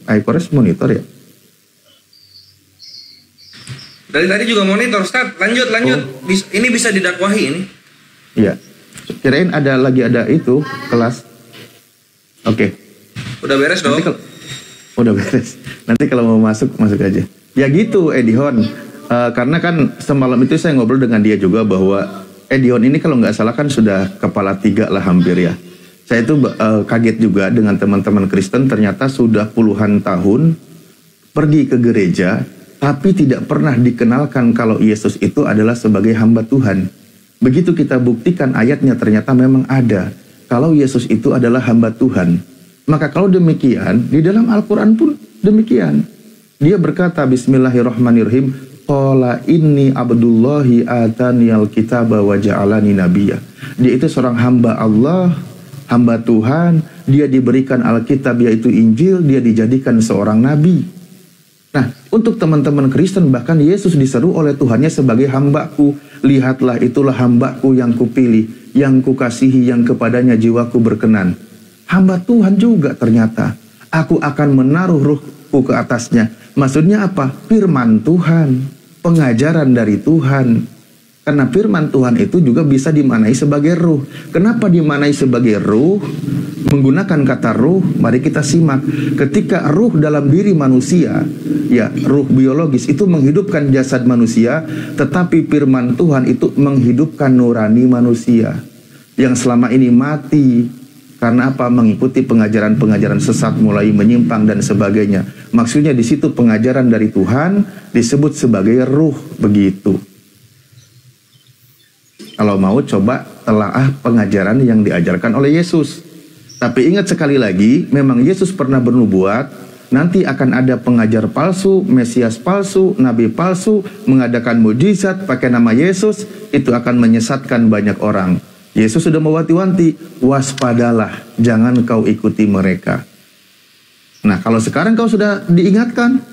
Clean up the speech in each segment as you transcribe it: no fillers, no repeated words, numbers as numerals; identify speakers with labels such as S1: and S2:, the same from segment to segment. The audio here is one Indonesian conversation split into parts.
S1: iKores monitor ya?
S2: Dari tadi juga monitor, Ustaz. Lanjut. Ini bisa didakwahi ini.
S1: Iya. Kirain lagi ada itu kelas. Oke.
S2: Udah beres dong?
S1: Udah beres. Nanti kalau mau masuk aja. Ya gitu, Edihon. Karena kan semalam itu saya ngobrol dengan dia juga bahwa Edihon ini kalau nggak salah kan sudah kepala 3 lah hampir ya. Saya itu kaget juga dengan teman-teman Kristen, ternyata sudah puluhan tahun pergi ke gereja, tapi tidak pernah dikenalkan kalau Yesus itu adalah sebagai hamba Tuhan. Begitu kita buktikan ayatnya, ternyata memang ada. Kalau Yesus itu adalah hamba Tuhan. Maka kalau demikian, di dalam Al-Quran pun demikian. Dia berkata, Bismillahirrahmanirrahim, Qala inni abdullahi ataniyal kitaba wa ja'alani nabiyya. Dia itu seorang hamba Allah, hamba Tuhan. Dia diberikan Alkitab yaitu Injil, dia dijadikan seorang nabi. Nah, untuk teman-teman Kristen, bahkan Yesus diseru oleh Tuhannya sebagai hambaku. Lihatlah, itulah hambaku yang kupilih, yang kukasihi, yang kepadanya jiwaku berkenan. Hamba Tuhan juga ternyata. Aku akan menaruh ruhku ke atasnya. Maksudnya apa? Firman Tuhan, pengajaran dari Tuhan. Karena firman Tuhan itu juga bisa dimaknai sebagai ruh. Kenapa dimaknai sebagai ruh? Menggunakan kata ruh, mari kita simak. Ketika ruh dalam diri manusia, ya ruh biologis itu menghidupkan jasad manusia, tetapi firman Tuhan itu menghidupkan nurani manusia yang selama ini mati. Karena apa? Mengikuti pengajaran-pengajaran sesat, mulai menyimpang dan sebagainya. Maksudnya di situ pengajaran dari Tuhan disebut sebagai ruh, begitu. Kalau mau coba telaah pengajaran yang diajarkan oleh Yesus. Tapi ingat sekali lagi, memang Yesus pernah bernubuat, nanti akan ada pengajar palsu, Mesias palsu, Nabi palsu, mengadakan mujizat pakai nama Yesus, itu akan menyesatkan banyak orang. Yesus sudah mewanti-wanti, waspadalah, jangan kau ikuti mereka. Nah, kalau sekarang kau sudah diingatkan,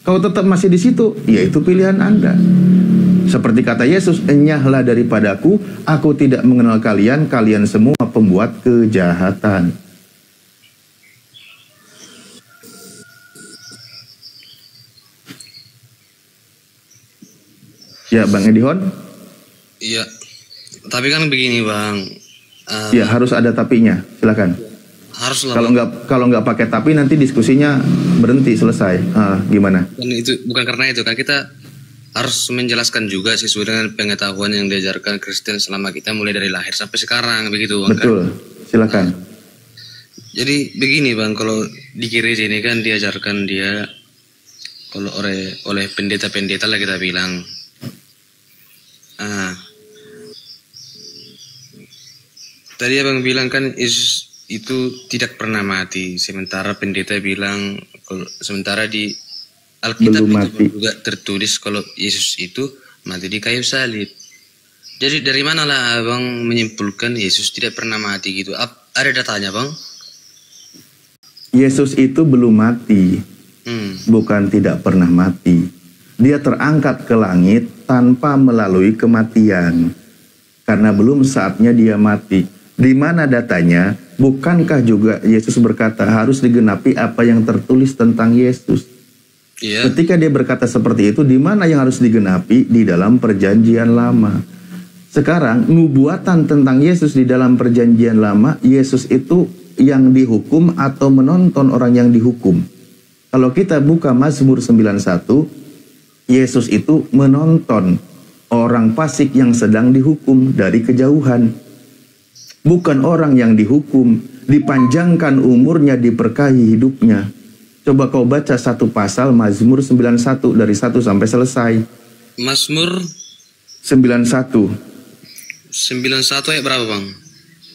S1: kau tetap masih di situ, yaitu pilihan Anda. Seperti kata Yesus, enyahlah daripadaku, aku tidak mengenal kalian, kalian semua pembuat kejahatan. Ya, Bang Edihon?
S3: Iya, tapi kan begini Bang.
S1: Ya, harus ada tapinya, silakan.
S3: Harus lah.
S1: Kalau nggak pakai tapi nanti diskusinya berhenti, selesai. Gimana?
S3: Bukan karena itu kan kita harus menjelaskan juga sesuai dengan pengetahuan yang diajarkan Kristen selama kita mulai dari lahir sampai sekarang, begitu Bang.
S1: Betul, silakan.
S3: Jadi begini Bang, kalau di gereja ini kan diajarkan dia, kalau oleh pendeta-pendeta lah kita bilang, tadi Abang bilang kan Yesus itu tidak pernah mati, sementara pendeta bilang sementara di Alkitab itu juga tertulis kalau Yesus itu mati di kayu salib. Jadi dari manalah Abang menyimpulkan Yesus tidak pernah mati gitu? Ada datanya Bang?
S1: Yesus itu belum mati, bukan tidak pernah mati. Dia terangkat ke langit tanpa melalui kematian, karena belum saatnya dia mati. Di mana datanya? Bukankah juga Yesus berkata harus digenapi apa yang tertulis tentang Yesus? Ketika dia berkata seperti itu, di mana yang harus digenapi? Di dalam perjanjian lama. Sekarang, nubuatan tentang Yesus di dalam perjanjian lama, Yesus itu yang dihukum atau menonton orang yang dihukum. Kalau kita buka Mazmur 91, Yesus itu menonton orang fasik yang sedang dihukum dari kejauhan. Bukan orang yang dihukum, dipanjangkan umurnya, diberkahi hidupnya. Coba kau baca satu pasal Mazmur 91 dari 1 sampai selesai.
S3: Mazmur
S1: 91
S3: ayat berapa Bang?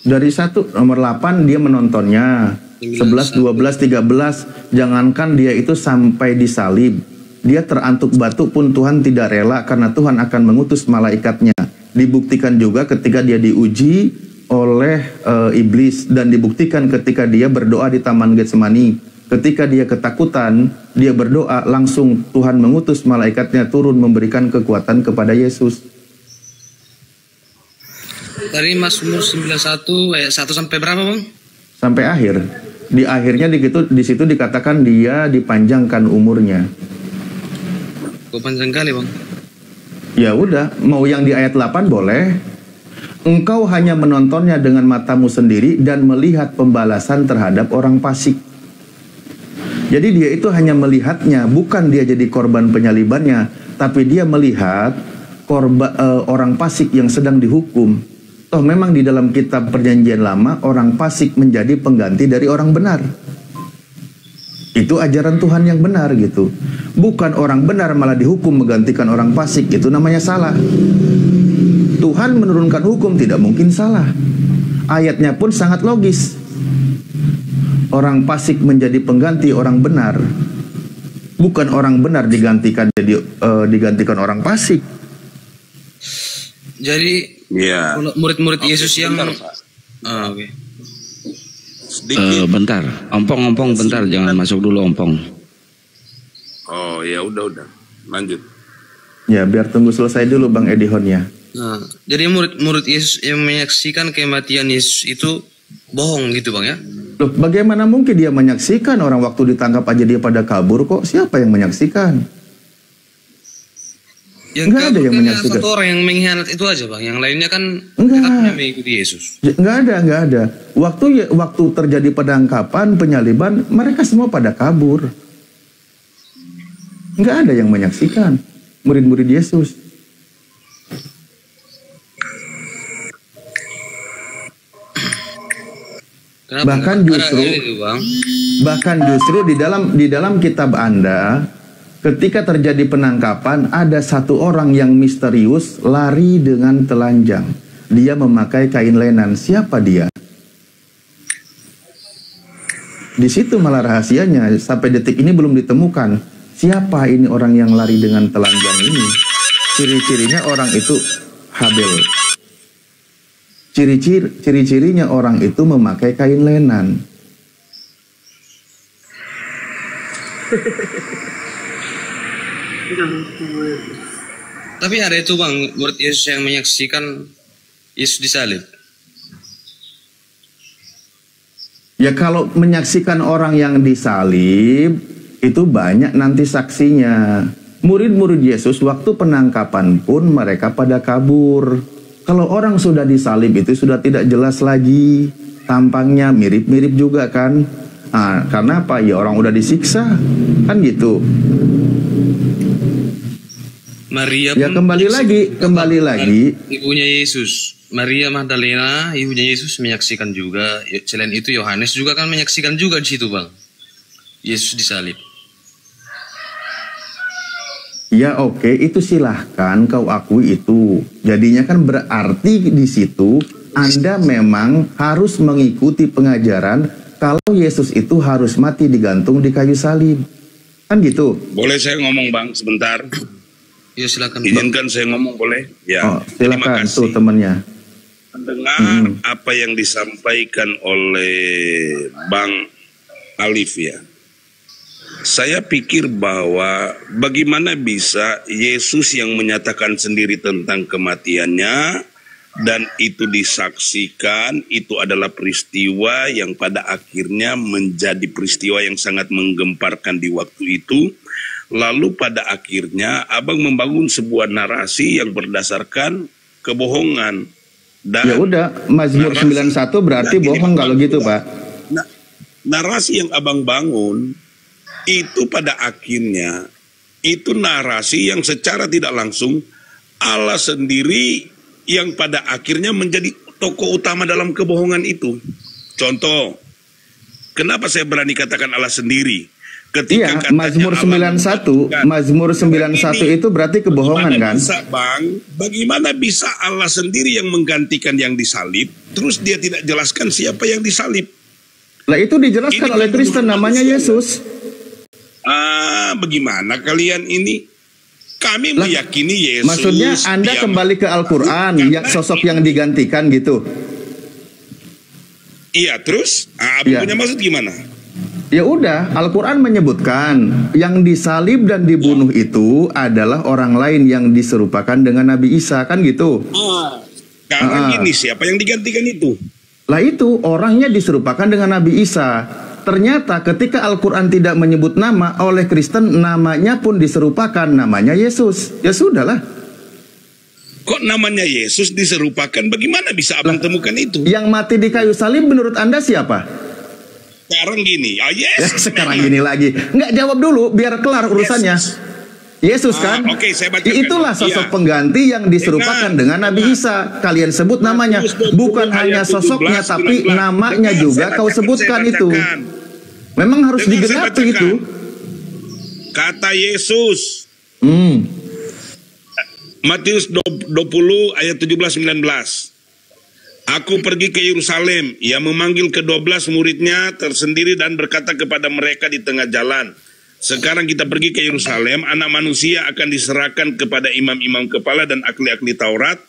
S1: Dari 1 nomor 8 dia menontonnya. 11, 12, 13. Jangankan dia itu sampai disalib, dia terantuk batu pun Tuhan tidak rela, karena Tuhan akan mengutus malaikatnya. Dibuktikan juga ketika dia diuji oleh iblis, dan dibuktikan ketika dia berdoa di Taman Getsemani. Ketika dia ketakutan, dia berdoa, langsung Tuhan mengutus malaikatnya turun memberikan kekuatan kepada Yesus.
S3: Dari Mazmur 91 ayat 1 sampai berapa Bang?
S1: Sampai akhir. Di akhirnya di situ dikatakan dia dipanjangkan umurnya.
S3: Kok panjang kali bang?
S1: Ya udah, mau yang di ayat 8 boleh. Engkau hanya menontonnya dengan matamu sendiri dan melihat pembalasan terhadap orang fasik. Jadi dia itu hanya melihatnya, bukan dia jadi korban penyalibannya, tapi dia melihat orang fasik yang sedang dihukum. Toh memang di dalam kitab Perjanjian Lama orang fasik menjadi pengganti dari orang benar. Itu ajaran Tuhan yang benar gitu. Bukan orang benar malah dihukum menggantikan orang fasik, itu namanya salah. Tuhan menurunkan hukum tidak mungkin salah. Ayatnya pun sangat logis. Orang fasik menjadi pengganti orang benar. Bukan orang benar digantikan orang fasik.
S3: Jadi murid-murid Yesus yang oke.
S4: Bentar, ompong bentar, jangan masuk dulu ompong.
S5: Oh ya udah lanjut.
S1: Ya biar tunggu selesai dulu Bang Edihon ya.
S3: Nah, jadi murid Yesus yang menyaksikan kematian Yesus itu bohong gitu Bang ya?
S1: Loh, bagaimana mungkin dia menyaksikan? Orang waktu ditangkap aja dia pada kabur kok. Siapa yang menyaksikan?
S3: Yang
S1: nggak ada yang menyaksikan.
S3: Satu orang yang mengkhianat itu aja Bang. Yang lainnya kan
S1: tetap
S3: mengikuti Yesus.
S1: Nggak ada. Waktu terjadi penangkapan, penyaliban, mereka semua pada kabur. Nggak ada yang menyaksikan. Murid-murid Yesus.
S3: Kenapa?
S1: Bahkan justru di dalam kitab Anda, ketika terjadi penangkapan, ada satu orang yang misterius lari dengan telanjang. Dia memakai kain lenan. Siapa dia? Di situ malah rahasianya. Sampai detik ini belum ditemukan. Siapa ini orang yang lari dengan telanjang ini? Ciri-cirinya orang itu Habel. Ciri-cirinya orang itu memakai kain lenan.
S3: Tapi ada itu Bang, murid Yesus yang menyaksikan Yesus disalib.
S1: Ya kalau menyaksikan orang yang disalib, itu banyak nanti saksinya. Murid-murid Yesus waktu penangkapan pun mereka pada kabur. Kalau orang sudah disalib itu sudah tidak jelas lagi. Tampangnya mirip-mirip juga kan. Karena apa? Ya orang udah disiksa. Kan gitu.
S3: Maria
S1: ya kembali lagi.
S3: Ibunya Yesus. Maria Magdalena, ibunya Yesus menyaksikan juga. Selain itu Yohanes juga kan menyaksikan juga di situ Bang. Yesus disalib.
S1: Ya oke, itu silahkan kau akui itu. Jadinya kan berarti di situ Anda memang harus mengikuti pengajaran kalau Yesus itu harus mati digantung di kayu salib. Kan gitu.
S5: Boleh saya ngomong Bang sebentar?
S3: Ya silakan.
S5: Izinkan saya ngomong boleh? Ya.
S1: Silakan tuh temannya.
S5: Mendengar apa yang disampaikan oleh Bang Alif ya. Saya pikir bahwa bagaimana bisa Yesus yang menyatakan sendiri tentang kematiannya dan itu disaksikan, itu adalah peristiwa yang pada akhirnya menjadi peristiwa yang sangat menggemparkan di waktu itu. Lalu pada akhirnya Abang membangun sebuah narasi yang berdasarkan kebohongan. Dan
S1: ya udah, Mazmur 91 berarti bohong kalau gitu Pak.
S5: Narasi yang Abang bangun itu pada akhirnya itu narasi yang secara tidak langsung Allah sendiri yang pada akhirnya menjadi tokoh utama dalam kebohongan itu. Contoh, kenapa saya berani katakan Allah sendiri? Ketika
S1: Mazmur 91 itu berarti kebohongan kan?
S5: Bagaimana bisa Allah sendiri yang menggantikan yang disalib, terus dia tidak jelaskan siapa yang disalib?
S1: Lah itu dijelaskan oleh Kristen namanya Yesus.
S5: Bagaimana kalian ini? Kami meyakini Yesus.
S1: Maksudnya Anda kembali ke Al-Quran, yang sosok yang digantikan gitu.
S5: Iya, terus? Abang punya maksud gimana?
S1: Ya udah, Al-Quran menyebutkan yang disalib dan dibunuh itu adalah orang lain yang diserupakan dengan Nabi Isa, kan gitu?
S5: Karena gini, siapa yang digantikan itu?
S1: Lah itu, orangnya diserupakan dengan Nabi Isa. ternyata ketika Al-Quran tidak menyebut nama, oleh Kristen namanya pun diserupakan, namanya Yesus. Ya sudahlah.
S5: Kok namanya Yesus diserupakan? Bagaimana bisa abang temukan itu?
S1: Yang mati di kayu salib menurut Anda siapa?
S5: Sekarang gini,
S1: Ya, sekarang gini lagi. Nggak, jawab dulu biar kelar urusannya. Yesus kan?
S5: Oke, saya bacakan.
S1: Itulah sosok
S5: Iya.
S1: pengganti yang diserupakan dengan Nabi Isa. Kalian sebut namanya. Bukan hanya sosoknya, tapi namanya juga kau sebutkan itu. Memang harus digenapi itu.
S5: Kata Yesus, Matius 20 ayat 17-19. Aku pergi ke Yerusalem. Ia memanggil ke-12 muridnya tersendiri dan berkata kepada mereka di tengah jalan, sekarang kita pergi ke Yerusalem, anak manusia akan diserahkan kepada imam-imam kepala dan ahli-ahli Taurat,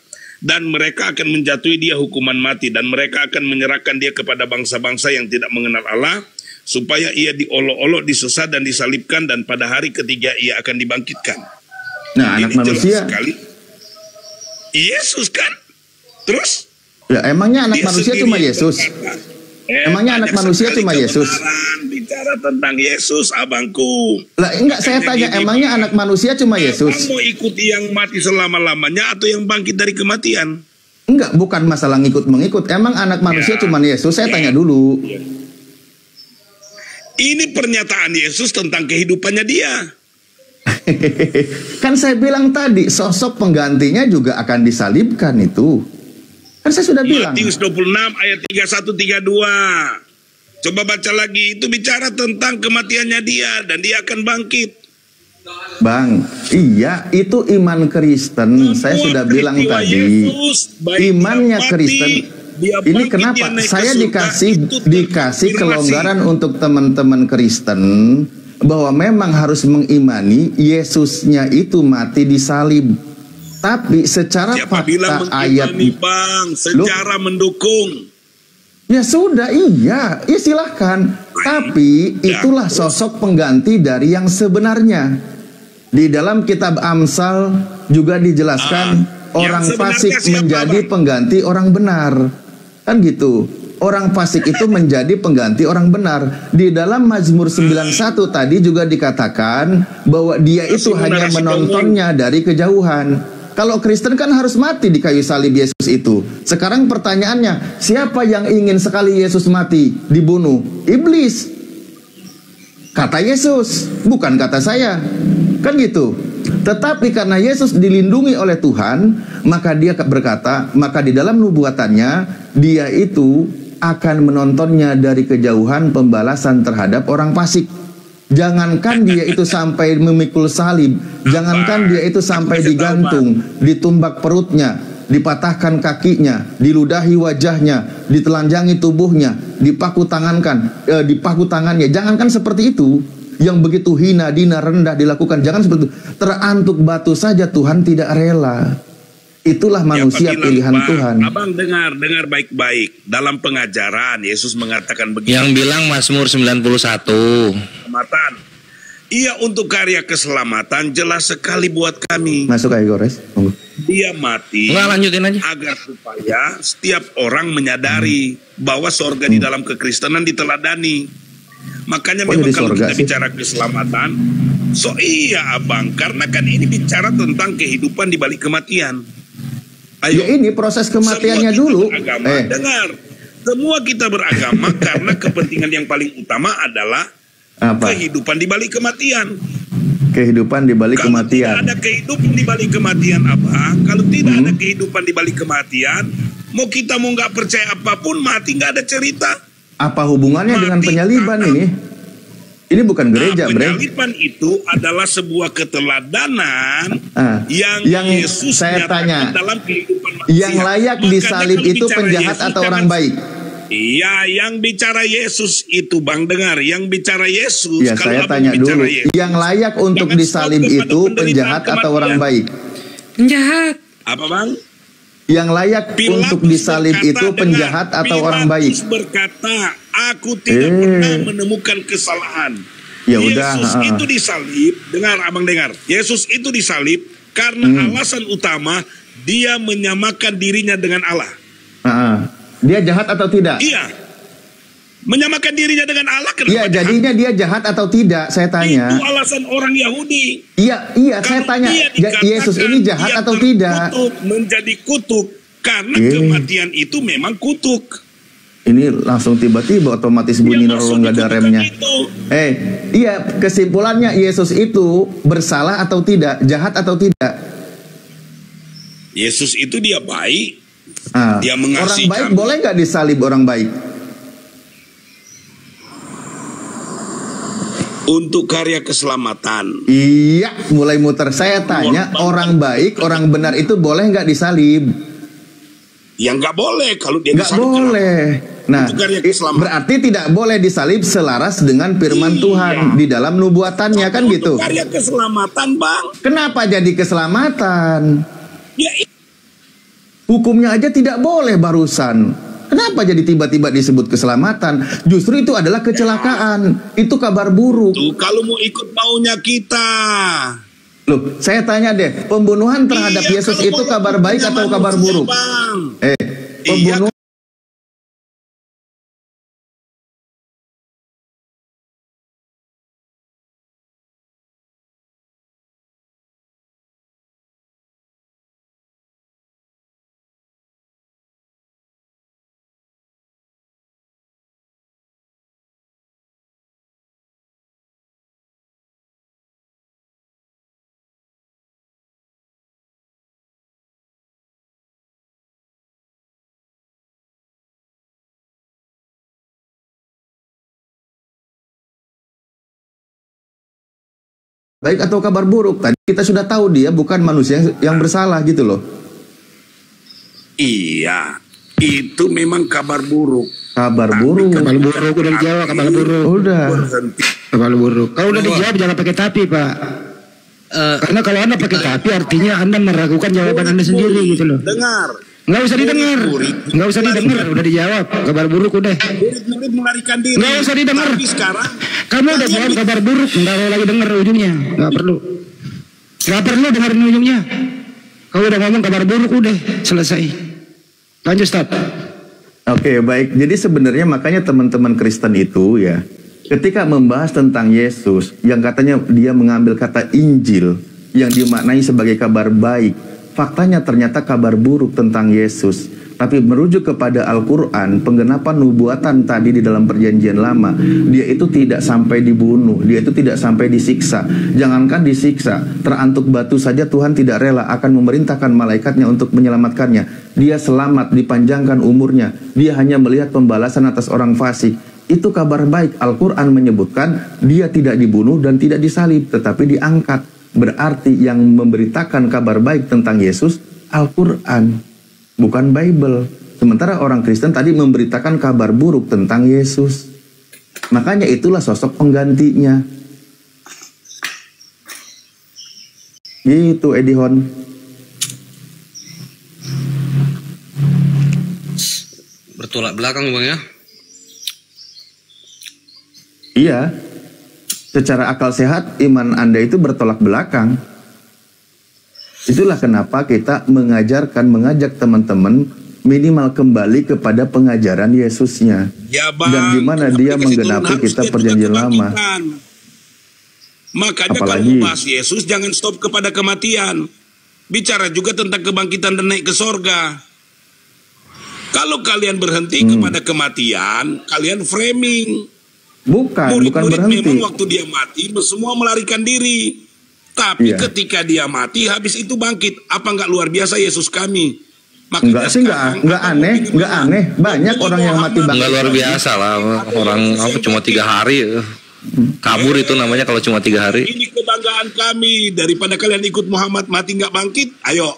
S5: dan mereka akan menjatuhi dia hukuman mati, dan mereka akan menyerahkan dia kepada bangsa-bangsa yang tidak mengenal Allah, supaya ia diolok-olok, disesat dan disalibkan, dan pada hari ketiga ia akan dibangkitkan.
S1: Nah, anak
S5: Ini
S1: manusia.
S5: jelas sekali. Yesus kan? Terus?
S1: Ya, emangnya anak
S5: Dia
S1: manusia
S5: sendiri
S1: cuma
S5: yang
S1: Yesus?
S5: berkata,
S1: Emangnya anak
S5: banyak
S1: manusia
S5: sekali
S1: cuma Yesus?
S5: kebenaran bicara tentang Yesus, abangku.
S1: Lah, enggak, saya tanya, emangnya anak manusia cuma Yesus?
S5: Abang mau ikuti yang mati selama-lamanya atau yang bangkit dari kematian?
S1: Enggak, bukan masalah ngikut-mengikut. Emang anak manusia cuma Yesus? Saya tanya dulu.
S5: Ini pernyataan Yesus tentang kehidupannya dia.
S1: Kan saya bilang tadi, sosok penggantinya juga akan disalibkan itu. Kan saya sudah bilang.
S5: Matius 26 ayat 31-32. Coba baca lagi, itu bicara tentang kematiannya dia dan dia akan bangkit.
S1: Bang, iya, itu iman Kristen. Saya sudah bilang
S5: peristiwa
S1: tadi,
S5: Yesus, baik
S1: imannya
S5: dia mati,
S1: Kristen.
S5: dia
S1: Ini
S5: bangkit,
S1: kenapa
S5: dia naik ke
S1: saya
S5: surga,
S1: dikasih
S5: itu
S1: dikasih
S5: terkonfirmasi.
S1: kelonggaran untuk teman-teman Kristen bahwa memang harus mengimani Yesusnya itu mati disalib. Tapi secara
S5: Siapa bilang
S1: fakta ayat,
S5: mengimani, Bang, secara mendukung.
S1: ya sudah, iya, ya silahkan. Tapi itulah sosok pengganti dari yang sebenarnya. Di dalam kitab Amsal juga dijelaskan orang
S5: yang sebenarnya
S1: fasik
S5: siapa,
S1: menjadi
S5: Bang?
S1: pengganti orang benar. Kan gitu. Orang fasik itu menjadi pengganti orang benar. Di dalam Mazmur 91 tadi juga dikatakan bahwa dia itu hanya menontonnya dari kejauhan. Kalau Kristen kan harus mati di kayu salib Yesus itu. Sekarang pertanyaannya, siapa yang ingin sekali Yesus mati, dibunuh? Iblis. Kata Yesus, bukan kata saya. Kan gitu. Tetapi karena Yesus dilindungi oleh Tuhan, maka dia berkata, maka di dalam nubuatannya, dia itu akan menontonnya dari kejauhan pembalasan terhadap orang fasik. Jangankan dia itu sampai memikul salib, jangankan dia itu sampai digantung, ditumbak perutnya, dipatahkan kakinya, diludahi wajahnya, ditelanjangi tubuhnya, dipaku tangannya. Jangankan seperti itu, yang begitu hina, dina, rendah dilakukan, jangan seperti itu. Terantuk batu saja Tuhan tidak rela. Itulah manusia pilihan Tuhan.
S5: Abang dengar baik-baik. Dalam pengajaran Yesus mengatakan begini.
S4: Yang bilang Mazmur 91.
S5: Keselamatan. Iya, untuk karya keselamatan jelas sekali buat kami.
S1: Masuk aja Gores.
S5: Dia mati.
S4: Enggak, lanjutin aja.
S5: Agar supaya setiap orang menyadari bahwa sorga di dalam kekristenan diteladani. Makanya memang kalau kita bicara keselamatan, iya abang, karena kan ini bicara tentang kehidupan di balik kematian. Ayo,
S1: ya ini proses kematiannya dulu.
S5: Dengar, semua kita beragama karena kepentingan yang paling utama adalah
S1: apa?
S5: Kehidupan di balik kematian.
S1: Kehidupan di balik kematian.
S5: Kalau tidak ada kehidupan di balik kematian, abang, kalau tidak ada kehidupan di balik kematian, mau kita mau nggak percaya apapun, mati nggak ada cerita.
S1: Apa hubungannya dengan penyaliban ini? Ini bukan gereja, Bre.
S5: Penyaliban itu adalah sebuah keteladanan yang Yesus
S1: saya tanya,
S5: dalam kehidupan manusia.
S1: Yang layak disalib itu penjahat
S5: Yesus,
S1: atau orang baik?
S5: Iya, yang bicara Yesus itu, Bang, dengar. Yang bicara Yesus.
S1: Ya, saya tanya dulu.
S5: Yesus,
S1: yang layak untuk disalib itu penjahat atau orang baik?
S3: Penjahat.
S5: Apa, Bang?
S1: Yang layak untuk disalib itu penjahat atau orang baik?
S5: Pilatus berkata, aku tidak pernah menemukan kesalahan.
S1: Ya udah.
S5: Yesus itu disalib, abang dengar. Yesus itu disalib karena alasan utama dia menyamakan dirinya dengan Allah.
S1: Dia jahat atau tidak?
S5: Iya. Menyamakan dirinya dengan Allah, kenapa?
S1: Iya, jadinya dia jahat atau tidak? Saya tanya.
S5: Itu alasan orang Yahudi.
S1: Iya, saya tanya. Yesus ini jahat atau tidak?
S5: Menjadi kutuk karena kematian itu memang kutuk.
S1: Ini langsung tiba-tiba otomatis bunyi nerol nggak ada remnya. Iya, kesimpulannya Yesus itu bersalah atau tidak, jahat atau tidak?
S5: Yesus itu dia baik, dia mengasihi.
S1: Orang baik boleh nggak disalib orang baik?
S5: Untuk karya keselamatan.
S1: Iya, mulai muter. Saya tanya, orang baik, orang benar itu boleh nggak disalib?
S5: Ya nggak boleh kalau dia
S1: nggak boleh. Nah, berarti tidak boleh disalib selaras dengan firman Tuhan di dalam nubuatannya, kan gitu?
S5: Karya keselamatan, Bang.
S1: Kenapa jadi keselamatan?
S5: Ya,
S1: hukumnya aja tidak boleh barusan. Kenapa jadi tiba-tiba disebut keselamatan? Justru itu adalah kecelakaan. Itu kabar buruk.
S5: Tuh, kalau mau ikut maunya kita.
S1: Loh, saya tanya deh, pembunuhan terhadap Yesus itu kabar baik atau kabar buruk? Pembunuhan. Baik atau kabar buruk? Tadi kita sudah tahu dia bukan manusia yang bersalah gitu loh.
S5: Iya, itu memang kabar buruk.
S1: Kabar buruk.
S4: Kabar buruk udah dijawab, kabar buruk.
S1: Udah.
S4: Kabar buruk. Kalau udah dijawab jangan pakai tapi, Pak. Karena kalau Anda pakai tapi artinya Anda meragukan jawaban Anda sendiri gitu loh.
S5: Dengar.
S4: Nggak usah didengar. Nggak usah didengar, udah dijawab. Kabar buruk udah.
S5: Murid-murid melarikan diri.
S4: Nggak usah didengar.
S5: Tapi sekarang
S4: Kamu udah jawab kabar buruk, nggak mau lagi denger ujungnya. Nggak perlu. Nggak perlu dengerin ujungnya. Kalau udah ngomong kabar buruk udah selesai. Lanjut, Ustaz.
S1: Oke, baik. Jadi sebenarnya makanya teman-teman Kristen itu ya, ketika membahas tentang Yesus yang katanya dia mengambil kata Injil yang dimaknai sebagai kabar baik, faktanya ternyata kabar buruk tentang Yesus. Tapi merujuk kepada Al-Quran, penggenapan nubuatan tadi di dalam perjanjian lama, dia itu tidak sampai dibunuh, dia itu tidak sampai disiksa. Jangankan disiksa, terantuk batu saja Tuhan tidak rela, akan memerintahkan malaikatnya untuk menyelamatkannya. Dia selamat, dipanjangkan umurnya, dia hanya melihat pembalasan atas orang fasik. Itu kabar baik. Al-Quran menyebutkan dia tidak dibunuh dan tidak disalib, tetapi diangkat. Berarti yang memberitakan kabar baik tentang Yesus, Al-Quran, bukan Bible. Sementara orang Kristen tadi memberitakan kabar buruk tentang Yesus. Makanya itulah sosok penggantinya. Gitu, Edihon.
S3: Bertolak belakang, Bang ya?
S1: Iya. Secara akal sehat, iman Anda itu bertolak belakang. Itulah kenapa kita mengajak teman-teman minimal kembali kepada pengajaran Yesusnya.
S5: Ya, Bang,
S1: dan gimana dia menggenapi kita perjanjian lama.
S5: Makanya kalau bahas Yesus jangan stop kepada kematian. Bicara juga tentang kebangkitan dan naik ke sorga. Kalau kalian berhenti kepada kematian, kalian framing.
S1: Bukan berhenti.
S5: Memang waktu dia mati, semua melarikan diri. Tapi ketika dia mati, habis itu bangkit. Apa nggak luar biasa Yesus kami?
S1: Enggak sih, enggak aneh. Banyak orang yang mati bangkit.
S6: Enggak luar biasa lah. Orang cuma 3 hari. Kabur itu namanya kalau cuma 3 hari.
S5: Ini kebanggaan kami. Daripada kalian ikut Muhammad mati nggak bangkit, ayo.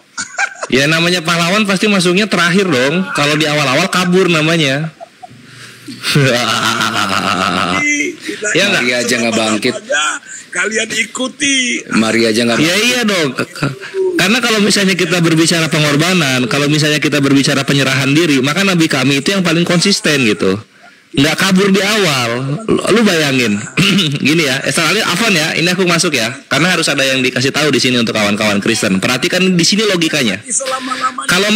S6: Ya namanya pahlawan pasti masuknya terakhir dong. Kalau di awal-awal kabur namanya.
S5: Ya
S4: Maria aja nggak bangkit.
S5: Kalian ikuti.
S4: Maria aja nggak.
S6: Iya dong. Karena kalau misalnya kita berbicara pengorbanan, kalau misalnya kita berbicara penyerahan diri, maka Nabi kami itu yang paling konsisten gitu. nggak kabur di awal. Lu bayangin, gini ya, soalnya Afan ya, ini aku masuk ya, karena harus ada yang dikasih tahu di sini untuk kawan-kawan Kristen. Perhatikan di sini logikanya. Kalau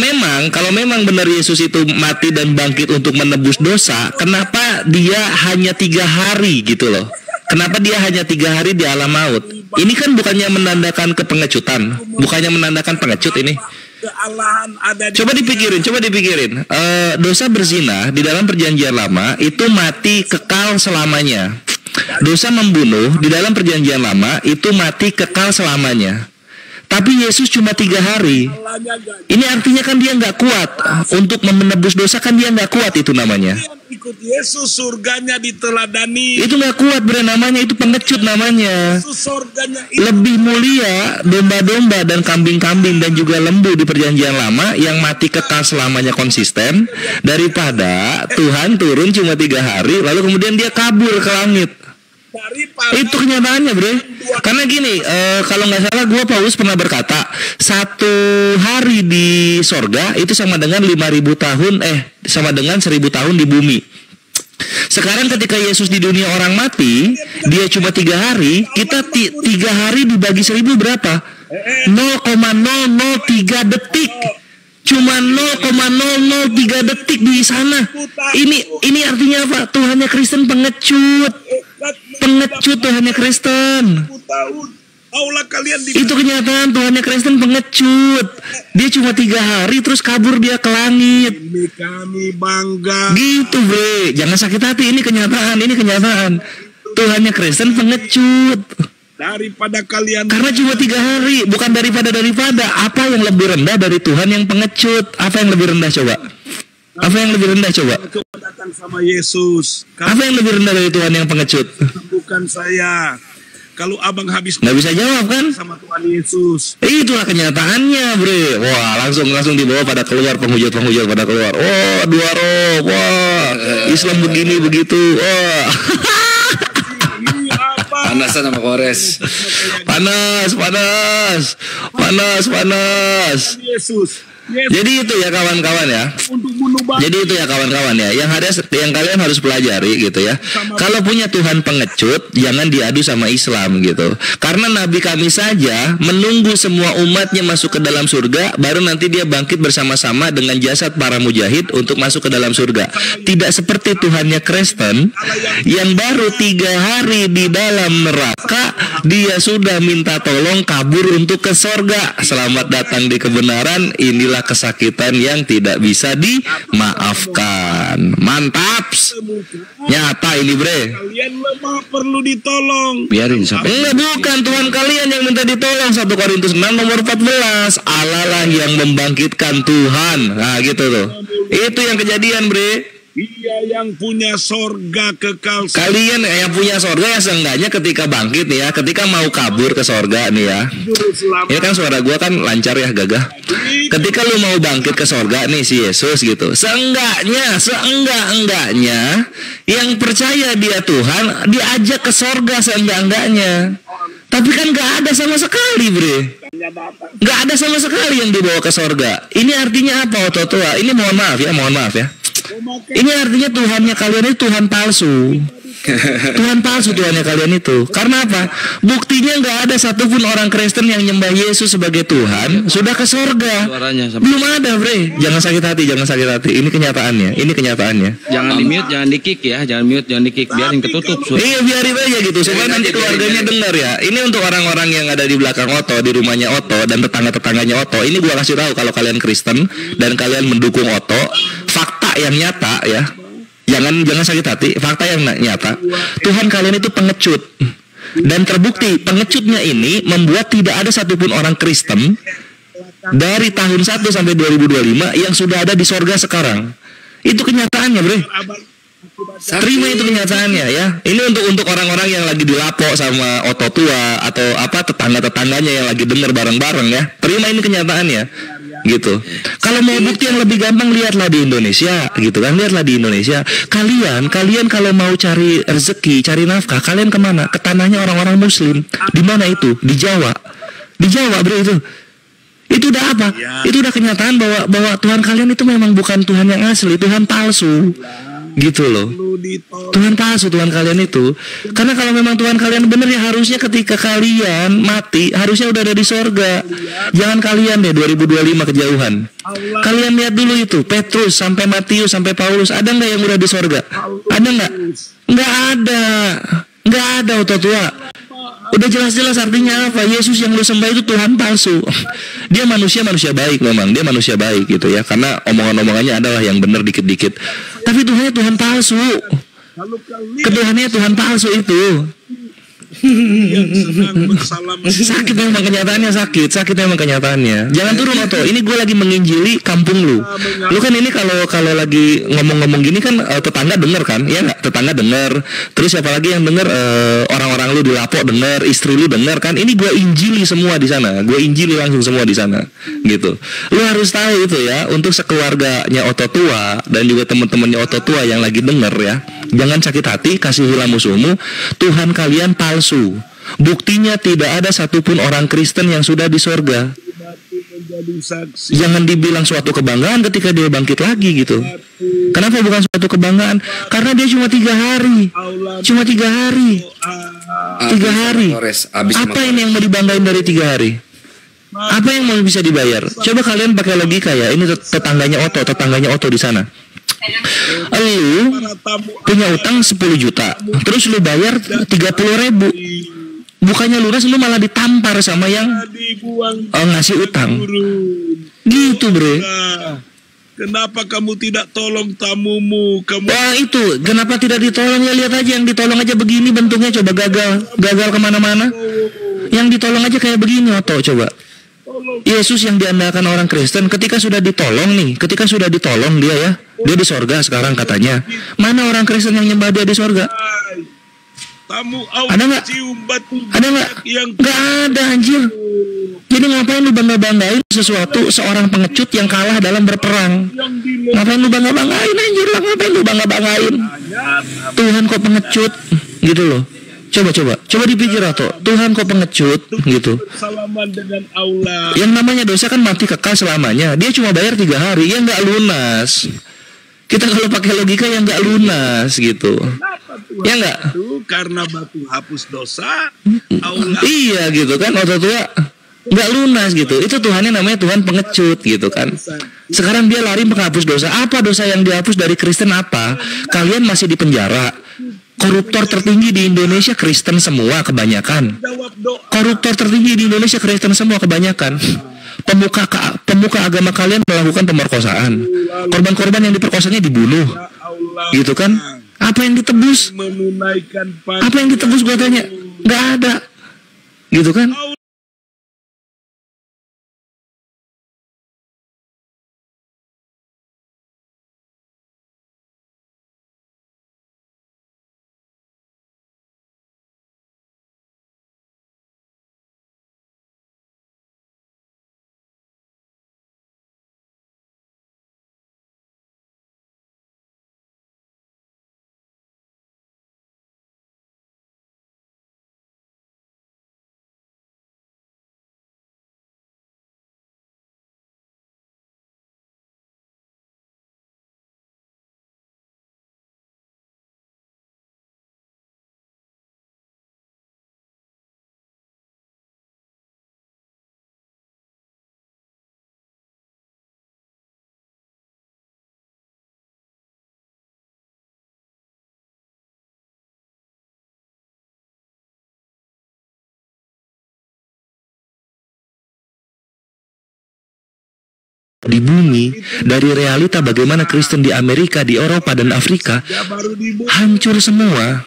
S6: memang benar Yesus itu mati dan bangkit untuk menebus dosa, kenapa dia hanya 3 hari gitu loh? Kenapa dia hanya 3 hari di alam maut? Ini kan bukannya menandakan kepengecutan, bukannya menandakan pengecut ini. Coba dipikirin. Dosa berzina di dalam perjanjian lama itu mati kekal selamanya. Dosa membunuh di dalam perjanjian lama itu mati kekal selamanya. Tapi Yesus cuma 3 hari. Ini artinya kan dia nggak kuat untuk menebus dosa, kan dia nggak kuat, itu namanya.
S5: Ikut Yesus, surganya diteladani.
S6: Itu nggak kuat namanya, itu pengecut namanya.
S5: Surganya
S6: Lebih mulia domba-domba dan kambing-kambing dan juga lembu di perjanjian lama yang mati kekal selamanya konsisten daripada Tuhan turun cuma 3 hari lalu kemudian dia kabur ke langit. Itu kenyataannya, Bre. Karena gini, kalau nggak salah Paulus pernah berkata 1 hari di sorga itu sama dengan 5.000 tahun, sama dengan 1.000 tahun di bumi. Sekarang ketika Yesus di dunia orang mati, dia cuma 3 hari, kita 3 hari dibagi 1.000 berapa? 0,003 detik. Cuma 0,003 detik di sana. Ini artinya apa? Tuhannya Kristen pengecut. Tuhannya Kristen. Itu kenyataan, Tuhannya Kristen pengecut. Dia cuma 3 hari terus kabur dia ke langit.
S5: kami bangga.
S6: Gitu, Bre. Jangan sakit hati, ini kenyataan. Tuhannya Kristen pengecut.
S5: Daripada kalian,
S6: Karena cuma 3 hari, bukan daripada. Apa yang lebih rendah dari Tuhan yang pengecut? Apa yang lebih rendah coba?
S5: datang sama Yesus.
S6: Apa yang lebih rendah dari Tuhan yang pengecut?
S5: Bukan saya. Kalau abang habis
S6: Nggak bisa jawab kan?
S5: sama Tuhan Yesus,
S6: Itulah kenyataannya, Bre. Wah, langsung dibawa pada keluar, penghujat pada keluar. Oh, 2 roh. Wah, Islam begini begitu. Wah.
S5: ini apa?
S3: Panasan sama Kores.
S6: Panas.
S5: Yesus
S6: Jadi itu ya kawan-kawan ya.
S5: untuk bunuh bangsa.
S6: Yang kalian harus pelajari gitu ya. Kalau punya Tuhan pengecut, jangan diadu sama Islam gitu. Karena Nabi kami saja menunggu semua umatnya masuk ke dalam surga, baru nanti dia bangkit bersama-sama dengan jasad para mujahid untuk masuk ke dalam surga. Tidak seperti Tuhannya Kristen yang baru 3 hari di dalam neraka, dia sudah minta tolong kabur untuk ke surga. Selamat datang di kebenaran. Inilah kesakitan yang tidak bisa dimaafkan. Mantaps. Nyata ini, Bre.
S5: Kalian lemah, perlu ditolong.
S3: Biarin sampai.
S6: Bukan Tuhan kalian yang minta ditolong. 1 Korintus 6 nomor 14. Allah lah yang membangkitkan Tuhan. Nah gitu tuh. Itu yang kejadian, Bre.
S5: Dia yang punya sorga kekal.
S6: Kalian yang punya sorga ya seenggaknya ketika bangkit nih ya, ketika mau kabur ke sorga nih ya. Ini kan suara gua kan lancar ya, gagah. Ketika lu mau bangkit ke sorga nih si Yesus gitu, seenggaknya yang percaya dia Tuhan diajak ke sorga seenggak-enggaknya. Tapi kan gak ada sama sekali, Bre. Gak ada sama sekali yang dibawa ke sorga. Ini artinya apa, Ototua? Ini mohon maaf ya. Ini artinya Tuhannya kalian itu Tuhan palsu. Tuhan palsu Tuhannya kalian itu. Karena apa? Buktinya nggak ada satupun orang Kristen yang nyembah Yesus sebagai Tuhan sudah ke sorga. Belum ada, Bre. Jangan sakit hati. Ini kenyataannya.
S3: Jangan di-mute, jangan di-kick ya. Biarin ketutup.
S6: Iya, biarin aja gitu supaya nanti keluarganya dengar ya. Ini untuk orang-orang yang ada di belakang Oto, di rumahnya Oto dan tetangga-tetangganya Oto. Ini gua kasih tahu kalau kalian Kristen dan kalian mendukung Oto, fakta yang nyata ya. Jangan sakit hati. Fakta yang nyata, Tuhan kalian itu pengecut. Dan terbukti pengecutnya ini membuat tidak ada satupun orang Kristen dari tahun 1 sampai 2025 yang sudah ada di sorga sekarang. Itu kenyataannya, Bre. Terima itu kenyataannya ya. Ini untuk orang-orang yang lagi dilapok sama Oto tua atau apa tetangga-tetangganya yang lagi dengar bareng-bareng ya. Terima ini kenyataannya. Gitu. Kalau mau bukti yang lebih gampang, lihatlah di Indonesia, gitu kan? Lihatlah di Indonesia. Kalian kalau mau cari rezeki, cari nafkah, kalian kemana? Ke tanahnya orang-orang Muslim. Di mana itu? Di Jawa, Bre itu. Itu udah apa? Itu udah kenyataan bahwa Tuhan kalian itu memang bukan Tuhan yang asli, Tuhan palsu. Gitu loh. Tuhan palsu Tuhan kalian itu. Karena kalau memang Tuhan kalian benar ya harusnya ketika kalian mati harusnya udah ada di sorga. Jangan kalian deh 2025 kejauhan. Kalian lihat dulu itu Petrus sampai Matius sampai Paulus, ada nggak yang udah di sorga? Ada nggak? Nggak ada. Nggak ada otot tua. Udah jelas-jelas artinya apa? Yesus yang lu sembah itu Tuhan palsu. Dia manusia baik memang. Dia manusia baik gitu ya. Karena omongan-omongannya adalah yang benar dikit-dikit. Tapi Tuhannya Tuhan palsu. Ketuhannya Tuhan palsu itu. Sakit memang kenyataannya, sakit memang kenyataannya. Jangan turun Oto. Ini gue lagi menginjili kampung lu. Lu kan ini kalau lagi ngomong-ngomong gini kan tetangga denger kan? Ya nggak? Tetangga denger. Terus siapa lagi yang denger? Orang-orang lu di Lapok denger, istri lu denger kan? Ini gue injili semua di sana. Gue injili langsung semua di sana. Gitu. Lu harus tahu itu ya. Untuk sekeluarganya Oto tua dan juga teman-temannya Oto tua yang lagi denger ya. Jangan sakit hati, kasihilah musuhmu. Tuhan kalian palsu. Buktinya tidak ada satupun orang Kristen yang sudah di sorga. Jangan dibilang suatu kebanggaan ketika dia bangkit lagi gitu. Kenapa bukan suatu kebanggaan? Karena dia cuma 3 hari. Cuma 3 hari. 3 hari. Apa ini yang mau dibanggain dari 3 hari? Apa yang mau bisa dibayar? Coba kalian pakai logika ya. Ini tetangganya Oto di sana. Lu punya utang 10 juta, terus lu bayar 30.000. Bukannya lunas, lu malah ditampar sama yang ngasih utang. Gitu bre.
S5: Kenapa kamu tidak tolong tamumu?
S6: Wah itu, kenapa tidak ditolong? Ya lihat aja yang ditolong aja begini bentuknya, coba gagal kemana-mana. Yang ditolong aja kayak begini Oto, coba. Yesus yang diandalkan orang Kristen ketika sudah ditolong dia ya, dia di sorga sekarang katanya. Mana orang Kristen yang nyembah dia di sorga? Ada nggak? Ada nggak? Nggak ada anjir. Jadi ngapain lu bangga-banggain sesuatu seorang pengecut yang kalah dalam berperang? Ngapain lu bangga-banggain anjir lah? Ngapain lu bangga-banggain? Tuhan kok pengecut gitu loh. Coba dipikir atau Tuhan kok pengecut gitu. Yang namanya dosa kan mati kekal selamanya. Dia cuma bayar 3 hari, ya nggak lunas. Kita kalau pakai logika yang nggak lunas gitu. Ya nggak?
S5: Karena batu hapus dosa.
S6: Iya gitu kan, otot tua nggak lunas gitu. Itu Tuhannya namanya Tuhan pengecut gitu kan. Sekarang dia lari menghapus dosa. Apa dosa yang dihapus dari Kristen apa? Kalian masih di penjara. Koruptor tertinggi di Indonesia Kristen semua kebanyakan. Koruptor tertinggi di Indonesia Kristen semua kebanyakan. Pemuka agama kalian melakukan pemerkosaan. Korban-korban yang diperkosanya dibunuh. Gitu kan? Apa yang ditebus? Apa yang ditebus gua tanya? Nggak ada. Gitu kan? di bumi, dari realita bagaimana Kristen di Amerika, di Eropa dan Afrika hancur semua.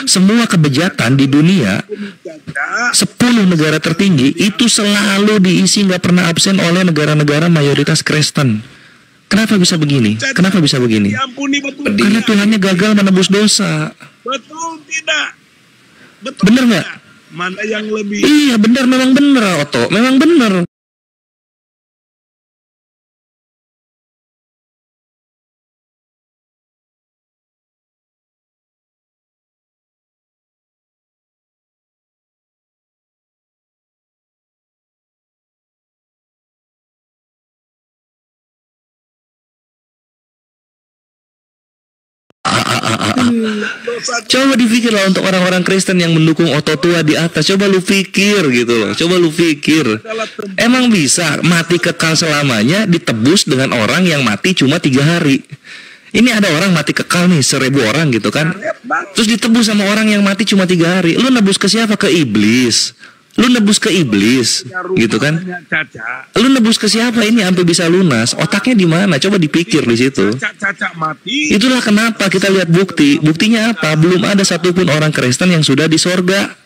S6: Semua kebejatan di dunia 10 negara tertinggi itu selalu diisi, nggak pernah absen oleh negara-negara mayoritas Kristen. Kenapa bisa begini? Karena Tuhannya gagal menebus dosa.
S5: Betul tidak?
S6: Bener nggak?
S5: Mana yang lebih?
S6: Iya bener, memang bener Oto, memang bener. Coba dipikirlah untuk orang-orang Kristen yang mendukung Oto tua di atas. Coba lu pikir gitu loh. Coba lu pikir. Emang bisa mati kekal selamanya ditebus dengan orang yang mati cuma 3 hari? Ini ada orang mati kekal nih 1000 orang gitu kan. Terus ditebus sama orang yang mati cuma 3 hari. Lu nebus ke siapa? Ke iblis. Lu nebus ke iblis gitu kan. Lu nebus ke siapa ini sampai bisa lunas? Otaknya di mana? Coba dipikir di situ. Itulah kenapa kita lihat bukti. Buktinya apa? Belum ada satupun orang Kristen yang sudah di sorga.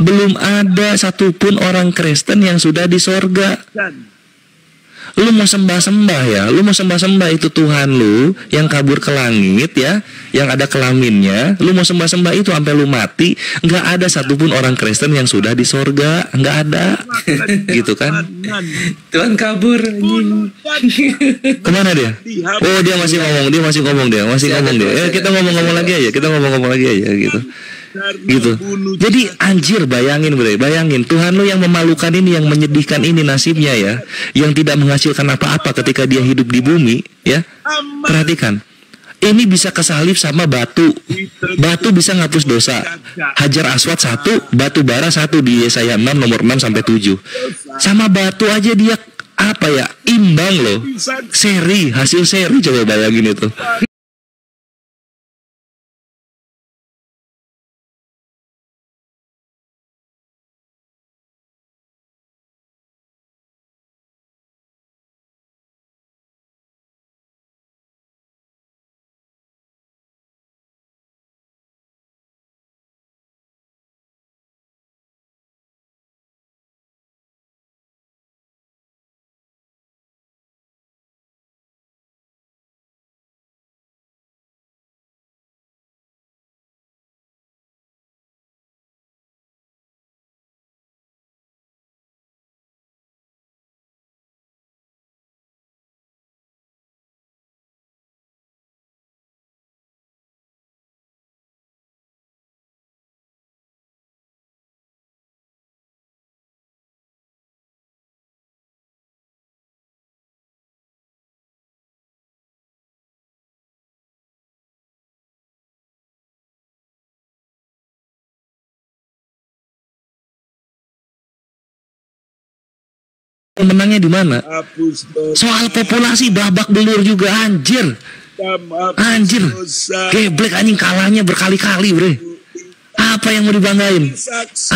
S6: Belum ada satupun orang Kristen yang sudah di sorga. Lu mau sembah-sembah ya, lu mau sembah-sembah itu Tuhan lu yang kabur ke langit ya, yang ada kelaminnya, lu mau sembah-sembah itu sampai lu mati, nggak ada satupun orang Kristen yang sudah di sorga, nggak ada, gitu kan?
S3: Tuhan kabur.
S6: Kemana dia? Oh dia masih ngomong dia. Kita ngomong-ngomong lagi aja gitu. Gitu. Jadi anjir bayangin Tuhan lu yang memalukan ini, yang menyedihkan ini nasibnya ya, yang tidak menghasilkan apa-apa ketika dia hidup di bumi ya. Perhatikan, ini bisa kesalib sama batu bisa ngapus dosa. Hajar Aswad 1, batu bara 1 di Yesaya 6 nomor 6 sampai 7. Sama batu aja dia apa ya, imbang loh, hasil seri. Coba bayangin itu. Menangnya di mana? Soal populasi babak belur juga anjir. Geblek anjing, kalahnya berkali-kali bre. Apa yang mau dibanggain?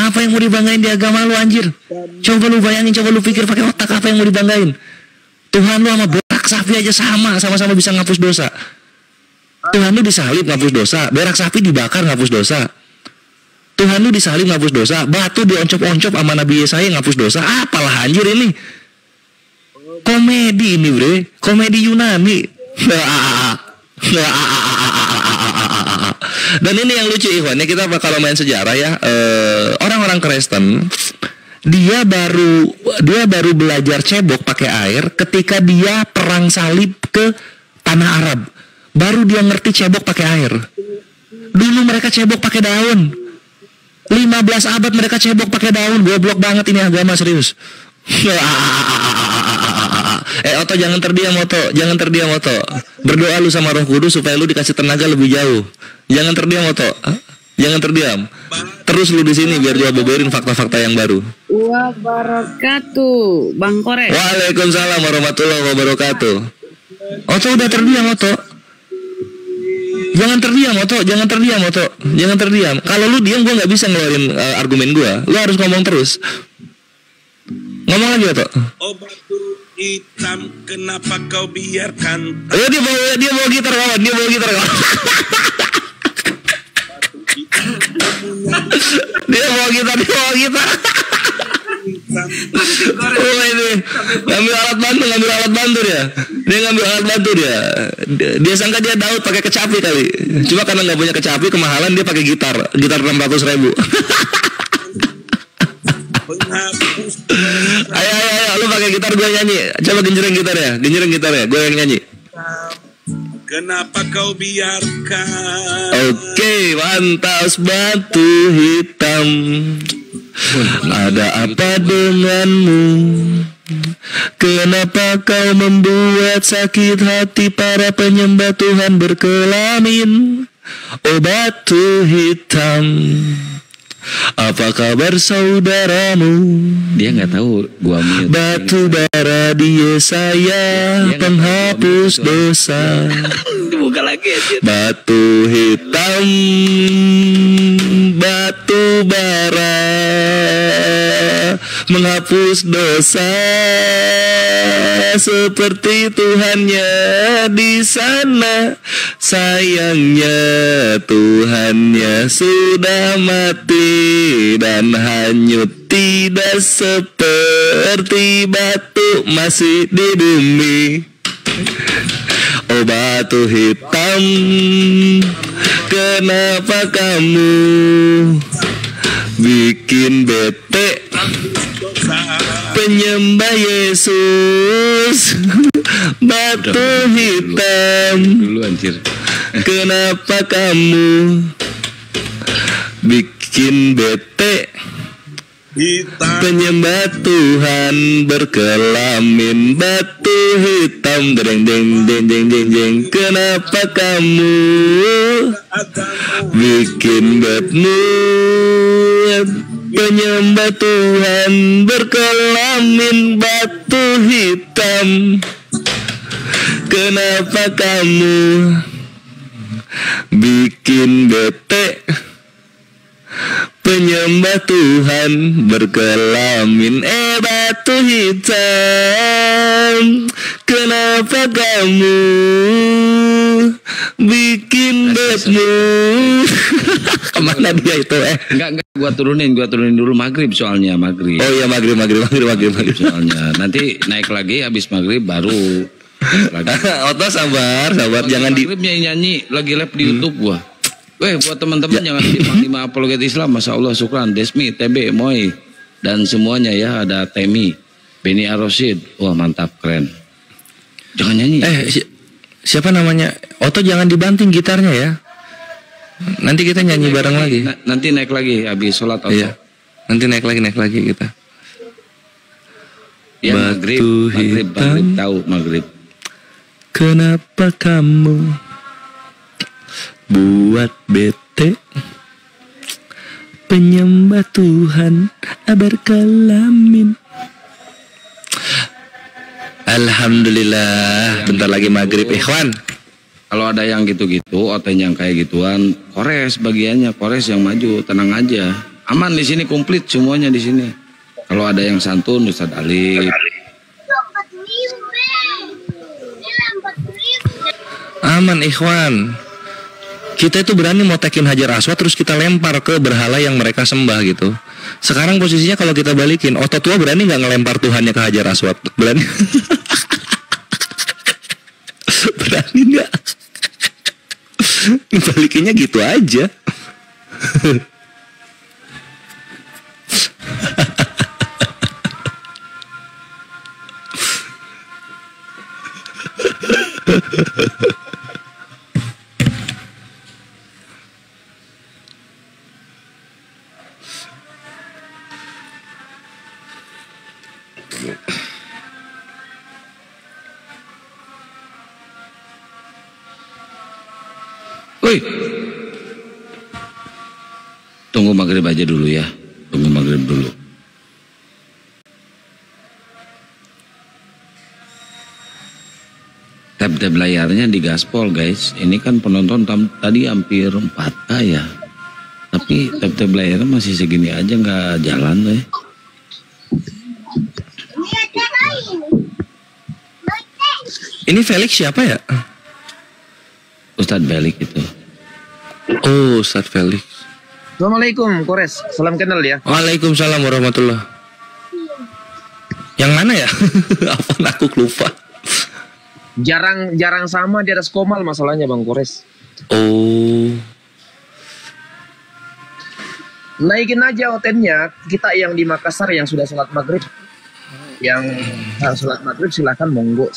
S6: Apa yang mau dibanggain di agama lu anjir? Coba lu bayangin, coba lu pikir pakai otak, apa yang mau dibanggain? Tuhan lu sama berak sapi aja sama-sama bisa ngapus dosa. Tuhan lu disalib ngapus dosa, berak sapi dibakar ngapus dosa. Tuhan lu disalib ngapus dosa, batu dioncop-oncop sama Nabi Yesaya ngapus dosa. Apalah anjir ini? Komedi ini bre, komedi Yunani. Dan ini yang lucu Ikhwan, ya kita kalau main sejarah ya, orang-orang Kristen dia baru belajar cebok pakai air ketika dia perang salib ke tanah Arab. Baru dia ngerti cebok pakai air. Dulu mereka cebok pakai daun. 15 abad mereka cebok pakai daun. Goblok banget ini agama, serius. Oto jangan terdiam Oto. Berdoa lu sama Roh Kudus supaya lu dikasih tenaga lebih jauh. Jangan terdiam Oto. Jangan terdiam. Terus lu di sini biar gua boborin fakta-fakta yang baru.
S7: Wabarakatuh, Bang Korek.
S6: Waalaikumsalam warahmatullahi wabarakatuh. Oto udah terdiam Oto. Jangan terdiam. Kalau lu diam gue nggak bisa ngeluarin argumen gue. Lu harus ngomong terus. Ngomong lagi Oto.
S5: Oh batu hitam, kenapa kau biarkan?
S6: Dia bawa gitar kawan. Dia bawa gitar. Oh ini ngambil alat bantu dia. Dia sangka dia Daud pakai kecapi kali. Cuma karena nggak punya kecapi kemahalan, dia pakai gitar 600.000. Ayo lu pakai gitar, gue nyanyi. Coba genjreng gitar ya, gue yang nyanyi.
S5: Kenapa kau biarkan?
S6: Oke, mantas batu hitam. Ada apa denganmu? Kenapa kau membuat sakit hati para penyembah Tuhan berkelamin? Oh batu hitam, apa kabar saudaramu?
S7: Dia nggak tahu gua mute.
S6: Batu bara di Yesaya, penghapus dosa.
S7: Buka lagi aja.
S6: Batu hitam, batu bara, menghapus dosa, seperti Tuhannya di sana. Sayangnya Tuhannya sudah mati dan hanyut, tidak seperti batu masih di bumi. Oh batu hitam, kenapa kamu bikin bete? Penyembah Yesus, batu hitam,
S7: Dulu anjir.
S6: kenapa kamu bikin bete? Penyembah Tuhan berkelamin batu hitam, deng deng deng deng deng deng. Kenapa kamu bikin betmu? Penyembah Tuhan berkelamin batu hitam. Kenapa kamu bikin bete? Penyembah Tuhan berkelamin batu hitam. Kenapa kamu bikin betmu? Kemana dia itu
S7: Enggak, gua turunin dulu maghrib soalnya maghrib.
S6: Oh iya maghrib
S7: Soalnya nanti naik lagi habis maghrib baru lagi.
S6: Oto sabar jangan di
S7: maghribnya nyanyi lagi live di YouTube gua. Weh buat teman-teman jangan di Panglima Apologet Islam, Masya Allah, Syukran, Desmi, TB, Moy dan semuanya ya, ada Temi, Beni Arosid, wah mantap keren. Jangan nyanyi.
S6: Siapa namanya? Oto jangan dibanting gitarnya ya. Nanti kita nyanyi bareng lagi.
S7: Nanti naik lagi habis sholat.
S6: Iya. Nanti naik lagi kita.
S7: Ya maghrib tahu maghrib.
S6: Kenapa kamu buat bete? Penyembah Tuhan berkelamin. Alhamdulillah, bentar lagi maghrib, ikhwan.
S7: Kalau ada yang gitu-gitu, oteng yang kayak gituan, kores bagiannya, kores yang maju, tenang aja. Aman di sini, komplit semuanya di sini. Kalau ada yang santun, Ustadz Alif.
S6: Aman, ikhwan. Kita itu berani mau tekin Hajar Aswad terus kita lempar ke berhala yang mereka sembah gitu. Sekarang posisinya kalau kita balikin, Oto tua berani nggak ngelempar Tuhannya ke Hajar Aswad? Berani? Berani nggak? Balikinnya gitu aja.
S7: Woi, tunggu maghrib aja dulu ya, tunggu maghrib dulu. Tab-tab layarnya digaspol guys, ini kan penonton tadi hampir 4K ya, tapi tab-tab layarnya masih segini aja nggak jalan deh.
S6: Ini Felix siapa ya?
S7: Ustadz Felix itu.
S6: Oh, Ustadz Felix.
S8: Assalamualaikum, Kores. Salam kenal ya.
S6: Waalaikumsalam warahmatullah. Yang mana ya? Apa aku lupa.
S8: Jarang sama di atas Komal masalahnya Bang Kores.
S6: Oh.
S8: Naikin aja hotelnya. Kita yang di Makassar yang sudah sholat maghrib. Yang sholat maghrib silahkan monggo.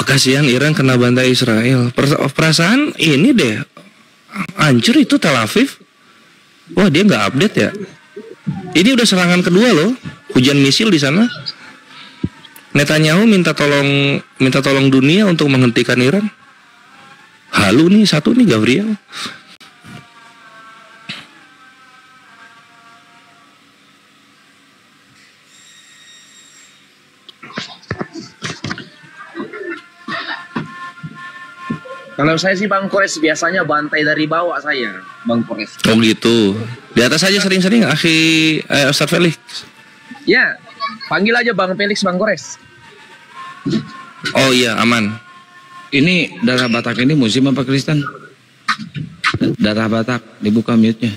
S6: Kasihan Iran kena bantai Israel. Perasaan ini deh hancur itu Tel Aviv. Wah dia nggak update ya. Ini udah serangan kedua loh. Hujan misil di sana. Netanyahu minta tolong dunia untuk menghentikan Iran. Halu nih satu nih Gabriel.
S8: Kalau saya sih Bang Kores biasanya bantai dari bawah saya, Bang Kores.
S6: Oh gitu. Di atas aja sering-sering Ustadz Felix.
S8: Ya, panggil aja Bang Felix, Bang Kores.
S6: Oh iya, aman.
S7: Ini darah Batak ini Muslim apa Kristen? Darah Batak, dibuka mute-nya.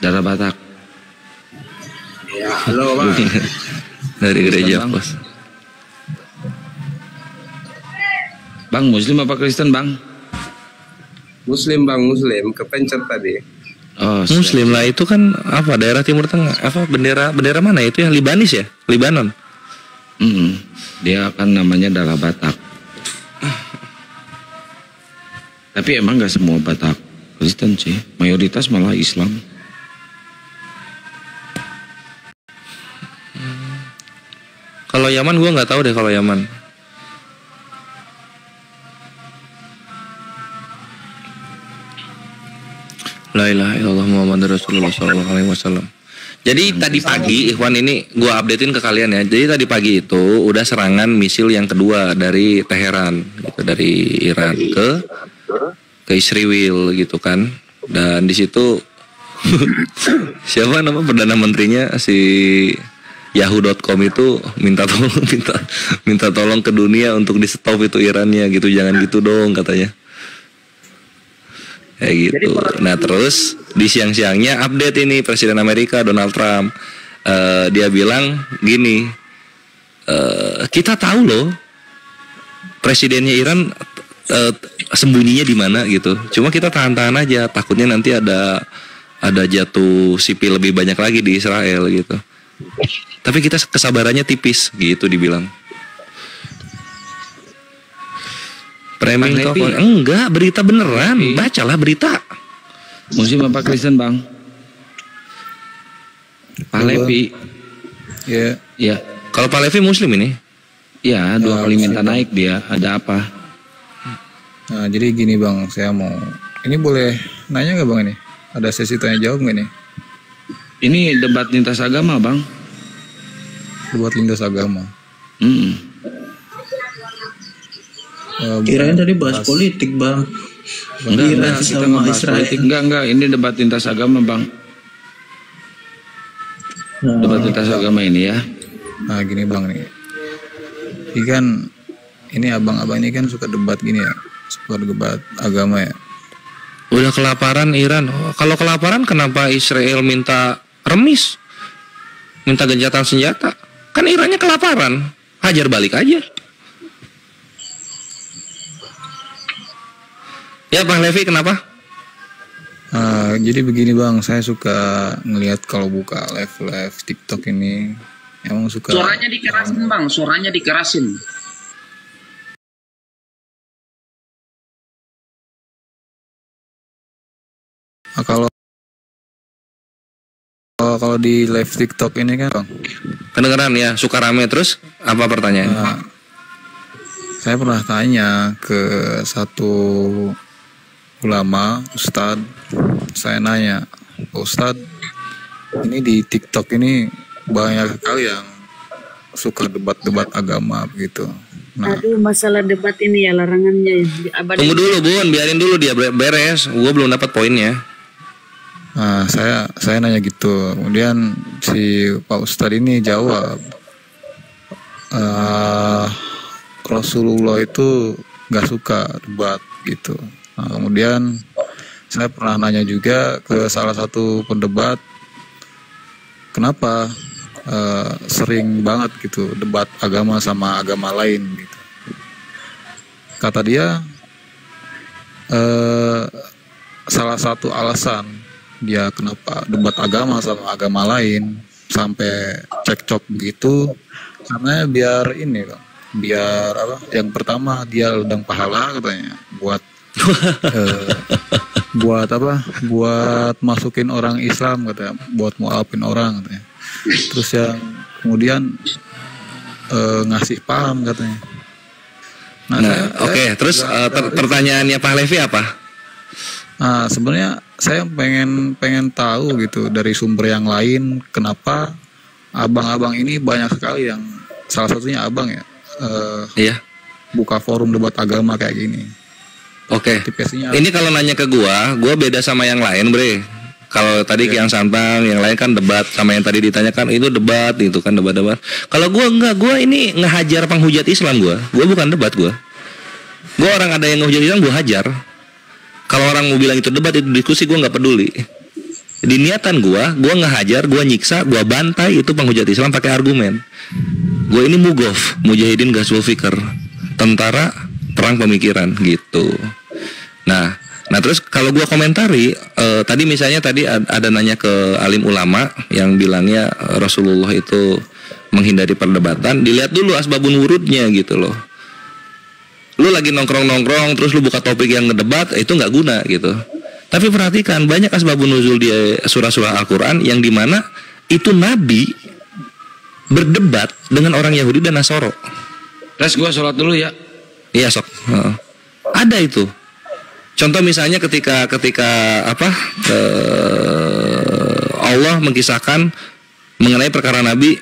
S7: Darah Batak.
S2: Ya, halo Bang.
S6: Dari gereja
S7: Bang.
S6: Pos.
S7: Bang, Muslim apa Kristen, Bang?
S2: Muslim Bang, Muslim. Kepencet tadi.
S7: Oh, siap.
S6: Muslim lah itu kan apa daerah Timur Tengah apa bendera mana itu yang Libanis ya Libanon.
S7: Dia kan namanya darah Batak. Tapi emang nggak semua Batak Kristen sih, mayoritas malah Islam.
S6: Kalau Yaman gue nggak tahu deh kalau Yaman. La ilaha illallah Muhammadur Rasulullah sallallahu alaihi wasallam. Jadi tadi pagi Ikhwan ini gue updatein ke kalian ya. Jadi tadi pagi itu udah serangan misil yang kedua dari Teheran gitu, dari Iran ke Israel gitu kan. Dan di situ siapa nama perdana menterinya si Yahoo.com itu minta tolong ke dunia untuk di stop itu Irannya gitu, jangan gitu dong katanya. Kayak gitu. Nah terus di siang-siangnya update ini Presiden Amerika Donald Trump, dia bilang gini, kita tahu loh presidennya Iran sembunyinya di mana gitu. Cuma kita tahan-tahan aja, takutnya nanti ada jatuh sipil lebih banyak lagi di Israel gitu. Tapi kita kesabarannya tipis gitu dibilang. Framing enggak, berita beneran. Bacalah berita.
S7: Muslim apa Kristen, Bang? Pak Levi.
S9: Ya.
S7: Ya.
S6: Kalau Pak Levi Muslim ini?
S7: Ya, 2 kali minta naik dia. Ada apa?
S9: Nah, jadi gini Bang, saya mau. Ini boleh nanya nggak Bang ini? Ada sesi tanya jawab nggak nih?
S7: Ini debat lintas agama, Bang.
S9: Debat lintas agama.
S10: Kirain tadi bahas politik Bang.
S7: Enggak, kita nggak bahas politik. Enggak, ini debat lintas agama Bang. Debat lintas agama ini ya.
S9: Nah gini Bang nih. Ini kan, ini abang-abang ini kan suka debat gini ya. Suka debat agama ya.
S6: Udah kelaparan Iran. Kalau kelaparan kenapa Israel minta remis? Minta gencatan senjata? Kan Irannya kelaparan. Hajar balik aja. Ya Bang Levi kenapa?
S9: Jadi begini Bang, saya suka ngelihat kalau buka live TikTok ini, emang suka.
S8: Suaranya dikerasin Bang, suaranya dikerasin.
S9: Kalau di live TikTok ini kan Bang,
S6: kedengeran ya, suka rame. Terus apa pertanyaannya?
S9: Saya pernah tanya ke satu ulama, Ustadz, saya nanya, Ustadz, ini di TikTok ini banyak sekali yang suka debat-debat agama begitu. Nah,
S11: aduh, masalah debat ini ya larangannya.
S6: Tunggu dulu Bun, biarin dulu dia beres. Gue belum dapat poinnya.
S9: Nah, saya nanya gitu. Kemudian si Pak Ustadz ini jawab, Rasulullah itu gak suka debat gitu. Nah, kemudian saya pernah nanya juga ke salah satu pendebat, kenapa sering banget gitu debat agama sama agama lain gitu. Kata dia, salah satu alasan dia kenapa debat agama sama agama lain sampai cekcok begitu, karena biar ini Bang, biar apa? Yang pertama dia ledang pahala katanya buat buat apa? Buat masukin orang Islam katanya, buat mualafin orang katanya. Terus yang kemudian ngasih paham katanya.
S6: Nah, oke. Terus pertanyaannya Pak Levi apa?
S9: Nah, sebenarnya saya pengen tahu gitu dari sumber yang lain, kenapa abang-abang ini banyak sekali yang salah satunya abang ya,
S6: Iya.
S9: buka forum debat agama kayak gini.
S6: Oke.
S9: Motivasinya
S6: Ini kalau nanya ke gua beda sama yang lain, Bre. Kalau tadi yang Santang, yang lain kan debat, sama yang tadi ditanyakan itu debat, itu kan debat-debat. Kalau gua enggak, gua ini ngehajar penghujat Islam gua. Gua bukan debat gua. Gua orang ada yang ngehujat Islam gua hajar. Kalau orang mau bilang itu debat, itu diskusi, gua nggak peduli. Di niatan gua ngehajar, gua nyiksa, gua bantai itu penghujat Islam pakai argumen. Gua ini mugof, mujahidin Ghazwul Fikr, tentara perang pemikiran gitu. Nah terus kalau gua komentari tadi misalnya ada nanya ke alim ulama yang bilangnya Rasulullah itu menghindari perdebatan, dilihat dulu asbabun wurudnya gitu loh. Lu lagi nongkrong terus lu buka topik yang ngedebat, itu nggak guna gitu. Tapi perhatikan banyak asbabun nuzul di surah-surah Al-Qur'an yang dimana itu Nabi berdebat dengan orang Yahudi dan Nasoro.
S7: Terus gua sholat dulu ya.
S6: Iya sok. Ada itu. Contoh misalnya ketika Allah mengkisahkan mengenai perkara Nabi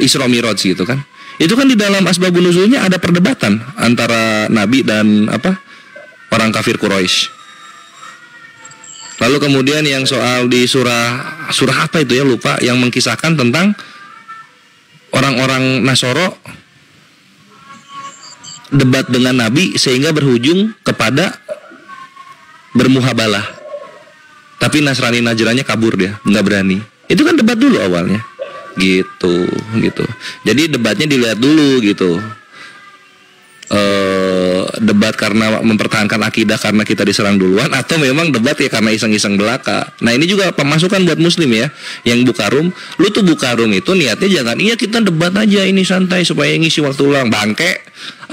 S6: Isra Mi'raj gitu kan. Itu kan di dalam asbabun nuzulnya ada perdebatan antara Nabi dan orang kafir Quraisy. Lalu kemudian yang soal di surah apa itu ya lupa, yang mengkisahkan tentang orang-orang Nasoro debat dengan Nabi sehingga berujung kepada bermuhabalah. Tapi Nasrani Najrannya kabur, dia nggak berani. Itu kan debat dulu awalnya. Gitu. Jadi debatnya dilihat dulu gitu. Debat karena mempertahankan akidah karena kita diserang duluan, atau memang debat ya karena iseng-iseng belaka. Nah ini juga pemasukan buat muslim ya, yang buka room. Lu tuh buka room itu niatnya jangan iya kita debat aja ini santai supaya ngisi waktu luang, bangke.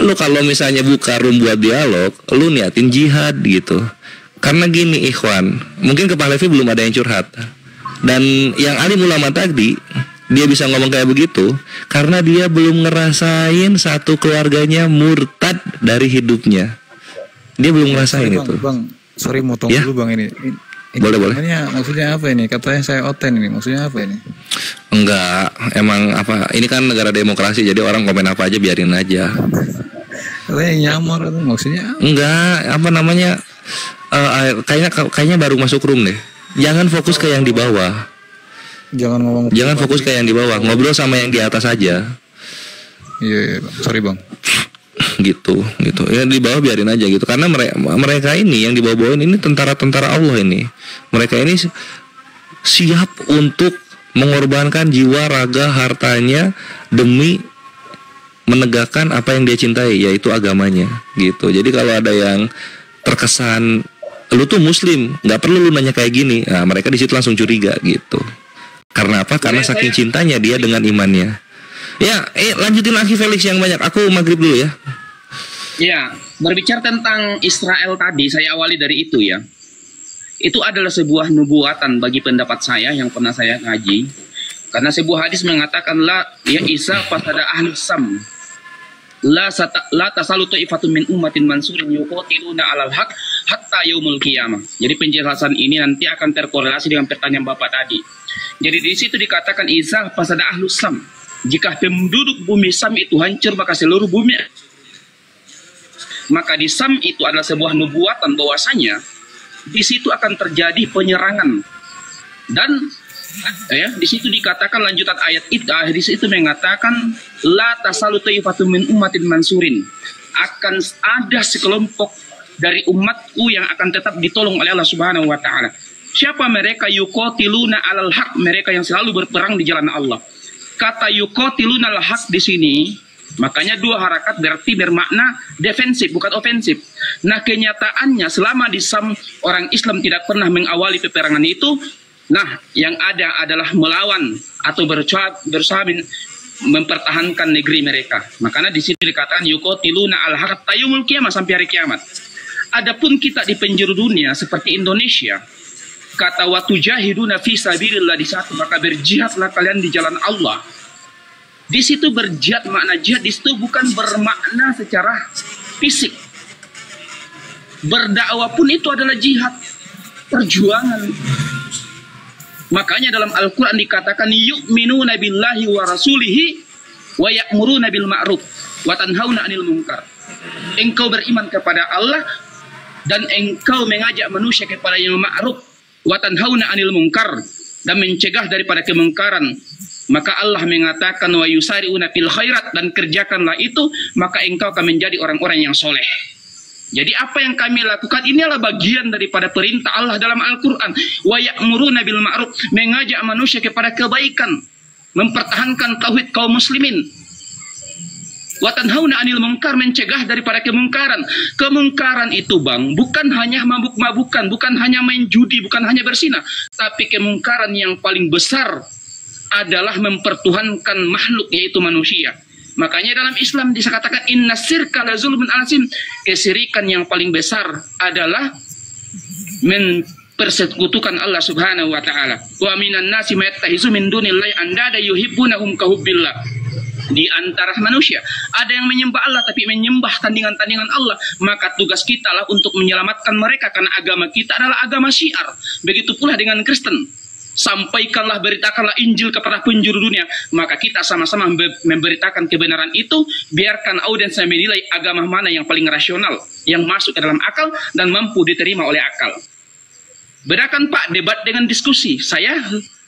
S6: Lu kalau misalnya buka room buat dialog, lu niatin jihad gitu. Karena gini ikhwan, mungkin ke Pak Levi belum ada yang curhat. Dan yang alim ulama tadi, dia bisa ngomong kayak begitu karena dia belum ngerasain satu keluarganya murtad dari hidupnya. Dia belum ngerasain itu.
S9: Bang, sorry motong
S6: ya?
S9: dulu Bang ini.
S6: Boleh.
S9: Maksudnya apa ini? Katanya saya oten ini. Maksudnya apa ini?
S6: Enggak, emang apa? Ini kan negara demokrasi, jadi orang komen apa aja biarin aja.
S9: Katanya nyamar itu maksudnya?
S6: Enggak, apa namanya? Kayaknya baru masuk room deh. Jangan fokus ke yang di bawah. Jangan fokus ke yang di bawah, ngobrol sama yang di atas aja.
S9: Iya, sorry Bang.
S6: Gitu. Ya di bawah biarin aja gitu. Karena mereka ini yang di bawah ini tentara-tentara Allah ini. Mereka ini siap untuk mengorbankan jiwa, raga, hartanya demi menegakkan apa yang dia cintai, yaitu agamanya gitu. Jadi kalau ada yang terkesan lu tuh muslim, nggak perlu lu nanya kayak gini. Nah, mereka di situ langsung curiga gitu. Karena apa? Karena saking cintanya dia dengan imannya. Ya, lanjutin lagi Felix yang banyak. Aku maghrib dulu ya.
S10: Ya, berbicara tentang Israel tadi, saya awali dari itu ya. Itu adalah sebuah nubuatan bagi pendapat saya yang pernah saya ngaji. Karena sebuah hadis mengatakan ya Isa pasada ahli sam. La tasalu ta'ifatun min ummatin mansurin yuqatiluna 'alal haq hatta yaumul qiyamah. Jadi penjelasan ini nanti akan terkorelasi dengan pertanyaan Bapak tadi. Jadi di situ dikatakan Isa pasada ahlus sam. Jika penduduk bumi Sam itu hancur, maka seluruh bumi. Maka di Sam itu adalah sebuah nubuatan bahwasanya di situ akan terjadi penyerangan. Dan ya, di situ dikatakan lanjutan ayat itu, di situ mengatakan la tasalu ta'ifatun min ummatin mansurin. Akan ada sekelompok dari umatku yang akan tetap ditolong oleh Allah Subhanahu wa taala. Siapa mereka? Yuqatiluna 'alal haq, mereka yang selalu berperang di jalan Allah. Kata yuqatiluna 'alal haq di sini, makanya dua harakat berarti bermakna defensif bukan ofensif. Nah, kenyataannya selama di Sam orang Islam tidak pernah mengawali peperangan itu. Nah, yang ada adalah melawan atau berusaha mempertahankan negeri mereka. Makanya di sini dikatakan yuqatiluna 'alal haq hatta yaumul qiyamah, sampai hari kiamat. Adapun kita di penjuru dunia seperti Indonesia, kata waktu jahiduna fi sabilillah di satu, maka berjihadlah kalian di jalan Allah. Di situ berjihad, makna jihad di situ bukan bermakna secara fisik. Berdakwah pun itu adalah jihad, perjuangan. Makanya dalam Al-Quran dikatakan yu'minuna billahi wa rasulihi wa ya'muruna bil ma'ruf wa tanhauna 'anil munkar. Engkau beriman kepada Allah dan engkau mengajak manusia kepada yang ma'ruf wa tanhauna 'anil munkar, dan mencegah daripada kemungkaran. Maka Allah mengatakan wa yusari'una fil khairat, dan kerjakanlah itu, maka engkau akan menjadi orang-orang yang soleh. Jadi apa yang kami lakukan ini adalah bagian daripada perintah Allah dalam Al-Quran. Wa ya'muruna bil ma'ruf, mengajak manusia kepada kebaikan, mempertahankan tauhid kaum muslimin. Wa tanhauna 'anil munkar, mencegah daripada kemungkaran. Kemungkaran itu Bang, bukan hanya mabuk-mabukan, bukan hanya main judi, bukan hanya bersinah, tapi kemungkaran yang paling besar adalah mempertuhankan makhluk, yaitu manusia. Makanya dalam Islam dikatakan inna syirka la zulmun azim, kesirikan yang paling besar adalah mempersekutukan Allah Subhanahu wa taala. Wa minan nasi may yattahizu min dunillahi andada yuhibbunahum kahubbillah. Di antara manusia ada yang menyembah Allah tapi menyembah tandingan-tandingan Allah, maka tugas kita lah untuk menyelamatkan mereka, karena agama kita adalah agama syiar. Begitu pula dengan Kristen. Sampaikanlah, beritakanlah Injil kepada penjuru dunia, maka kita sama-sama memberitakan kebenaran itu. Biarkan audiens menilai agama mana yang paling rasional, yang masuk ke dalam akal dan mampu diterima oleh akal. Bedakan Pak debat dengan diskusi. Saya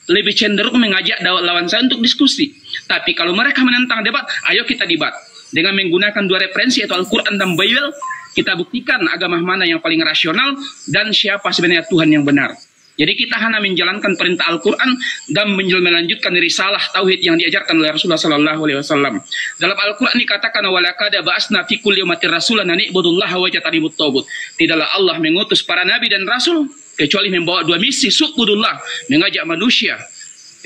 S10: lebih cenderung mengajak lawan saya untuk diskusi. Tapi kalau mereka menentang debat, ayo kita debat dengan menggunakan dua referensi, yaitu Al-Quran dan Bible. Kita buktikan agama mana yang paling rasional dan siapa sebenarnya Tuhan yang benar. Jadi kita hanya menjalankan perintah Al-Quran dan melanjutkan risalah tauhid yang diajarkan oleh Rasulullah Sallallahu Alaihi Wasallam. Dalam Al-Quran dikatakan walaqad ba'asna fi kulli ummatin rasulan an i'budullaha wa jtanibut taghut. Tidaklah Allah mengutus para nabi dan rasul kecuali membawa dua misi, su'budullah, mengajak manusia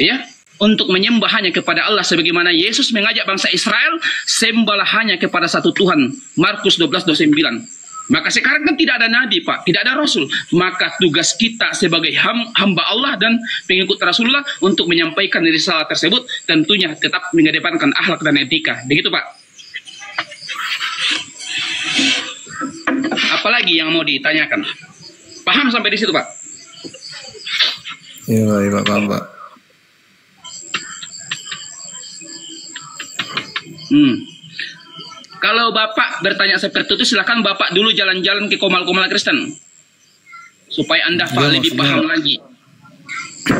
S10: ya untuk menyembah hanya kepada Allah, sebagaimana Yesus mengajak bangsa Israel sembahlah hanya kepada satu Tuhan. Markus 12:29. Maka sekarang kan tidak ada nabi Pak, tidak ada rasul. Maka tugas kita sebagai hamba Allah dan pengikut Rasulullah untuk menyampaikan risalah tersebut, tentunya tetap mengedepankan akhlak dan etika. Begitu Pak. Apalagi yang mau ditanyakan? Paham sampai di situ Pak?
S9: Iya Pak, paham Pak.
S10: Kalau Bapak bertanya seperti itu, silakan Bapak dulu jalan-jalan ke komal-komal Kristen supaya Anda lebih paham lagi.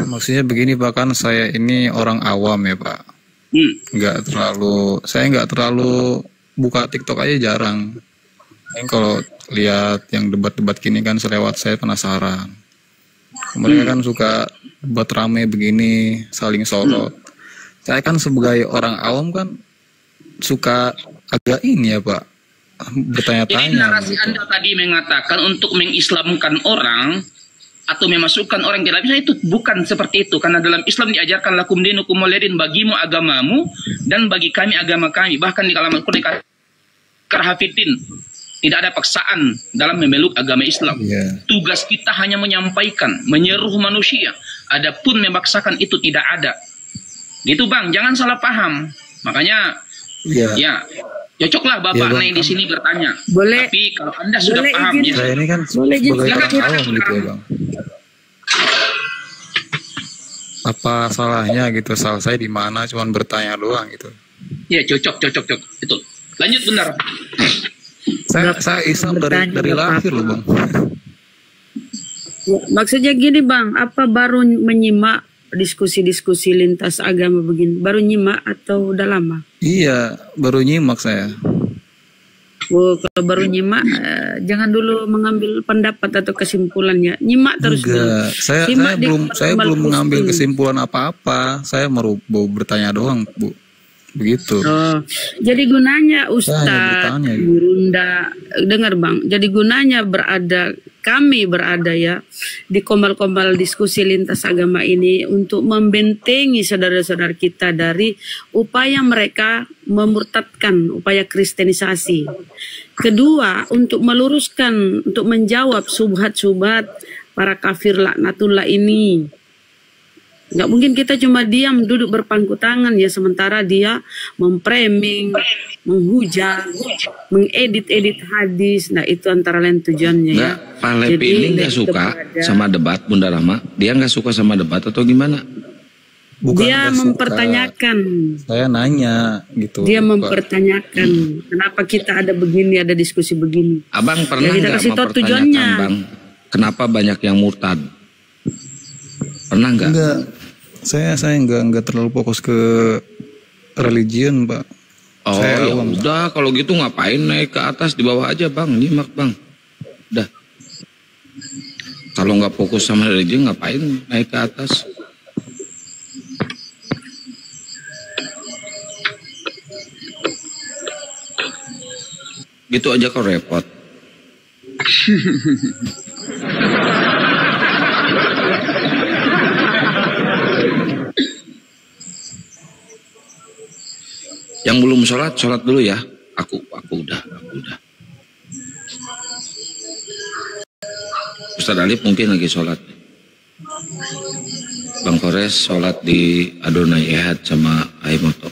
S9: Maksudnya begini Pak, kan saya ini orang awam ya Pak. Saya nggak terlalu buka TikTok aja, jarang. Kalau lihat yang debat-debat gini kan selewat, saya penasaran. Mereka kan suka debat rame begini, saling sorot. Saya kan sebagai orang awam kan suka agak ini ya Pak, bertanya-tanya.
S10: Jadi narasi
S9: gitu.
S10: Anda tadi mengatakan untuk mengislamkan orang atau memasukkan orang ke dalam Islam, itu bukan seperti itu. Karena dalam Islam diajarkan lakum dinukum waliyadin, bagimu agamamu dan bagi kami agama kami. Bahkan di kalam Al-Quran dikatakan karhafitin, tidak ada paksaan dalam memeluk agama Islam. Tugas kita hanya menyampaikan, menyeruh manusia. Adapun memaksakan itu tidak ada. Gitu Bang, jangan salah paham. Makanya ya cocoklah Bapak naik di sini bertanya.
S11: Boleh.
S10: Tapi kalau Anda sudah paham ya.
S9: Saya ini kan sebagai orang awam gitu ya Bang. Apa salahnya gitu? Salah saya di mana? Cuman bertanya doang gitu.
S10: Ya cocok. Betul. Lanjut benar.
S9: Saya Islam dari lahir loh Bang.
S11: Maksudnya gini Bang, apa baru menyimak diskusi-diskusi lintas agama begini? Baru nyimak atau udah lama?
S9: Iya, baru nyimak saya.
S11: Oh, kalau baru nyimak, jangan dulu mengambil pendapat atau kesimpulannya. Nyimak terus.
S9: Enggak, saya belum mengambil kesimpulan apa-apa. Saya mau bertanya doang, Bu. begitu.
S11: Oh, jadi gunanya Ustadz Gurunda, dengar Bang, jadi gunanya kami berada ya di komal-komal diskusi lintas agama ini untuk membentengi saudara-saudara kita dari upaya mereka memurtadkan, upaya kristenisasi. Kedua, untuk meluruskan, untuk menjawab subhat-subhat para kafir laknatullah ini. Nggak mungkin kita cuma diam duduk berpangku tangan ya sementara dia memframing, menghujat, mengedit-edit hadis. Nah itu antara lain tujuannya ya.
S7: Pak Lepi ini nggak suka sama debat, Bunda Rahma. Dia nggak suka sama debat atau gimana?
S9: Bukan
S11: dia mempertanyakan.
S9: Saya nanya gitu.
S11: Dia mempertanyakan kenapa kita ada begini, ada diskusi begini.
S7: Abang pernah nggak
S11: tujuannya?
S7: Bang, kenapa banyak yang murtad? Pernah nggak?
S9: Enggak. Saya nggak terlalu fokus ke religion, Pak.
S7: Oh ya udah, kalau gitu ngapain naik ke atas, di bawah aja Bang, nyimak Bang. Udah. Kalau nggak fokus sama religion ngapain naik ke atas? Gitu aja kok repot. Yang belum sholat dulu ya. Aku udah. Ustaz Alif mungkin lagi sholat. Bang Kores sholat di Adonai Ehad sama Aimoto.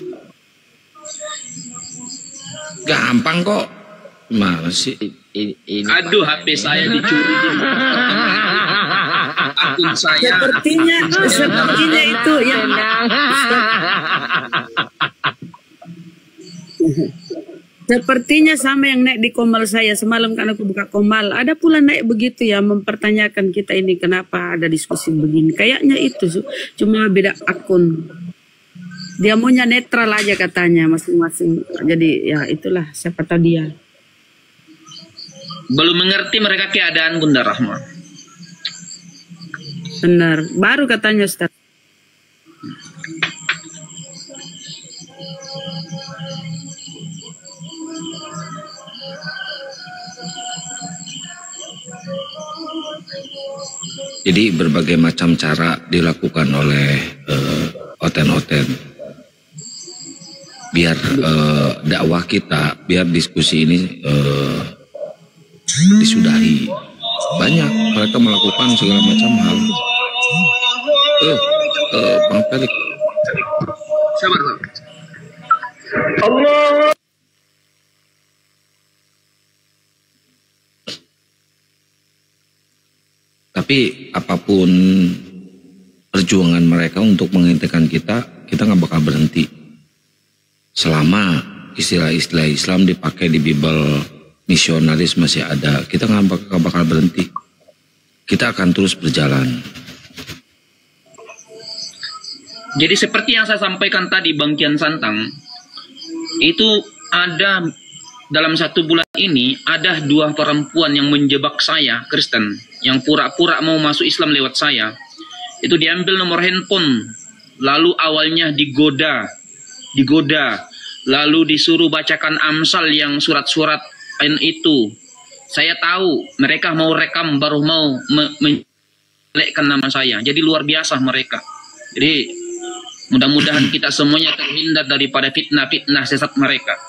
S7: Gampang kok. Mana sih?
S10: Aduh, HP saya dicuri. Akun saya.
S11: Sepertinya itu yang sepertinya sama yang naik di komal saya semalam kan aku buka komal. Ada pula naik begitu ya, mempertanyakan kita ini kenapa ada diskusi begini. Kayaknya itu cuma beda akun. Dia maunya netral aja katanya masing-masing. Jadi ya itulah siapa tahu dia.
S10: Belum mengerti mereka keadaan Bunda Rahma.
S11: Benar, baru katanya Ustaz.
S7: Jadi berbagai macam cara dilakukan oleh oten-oten biar dakwah kita, biar diskusi ini disudahi. Banyak mereka melakukan segala macam hal. Bang Felix.
S10: Sabar.
S8: Allah.
S7: Tapi apapun perjuangan mereka untuk menghentikan kita nggak bakal berhenti. Selama istilah-istilah Islam dipakai di Bible, misionaris masih ada, kita nggak bakal berhenti. Kita akan terus berjalan.
S10: Jadi seperti yang saya sampaikan tadi Bang Kian Santang, itu ada dalam 1 bulan ini ada 2 perempuan yang menjebak saya, Kristen, yang pura-pura mau masuk Islam lewat saya. Itu diambil nomor handphone, lalu awalnya digoda, lalu disuruh bacakan Amsal yang surat-surat itu. Saya tahu mereka mau rekam, baru mau menjelekkan nama saya. Jadi luar biasa mereka. Jadi mudah-mudahan kita semuanya terhindar daripada fitnah-fitnah sesat mereka.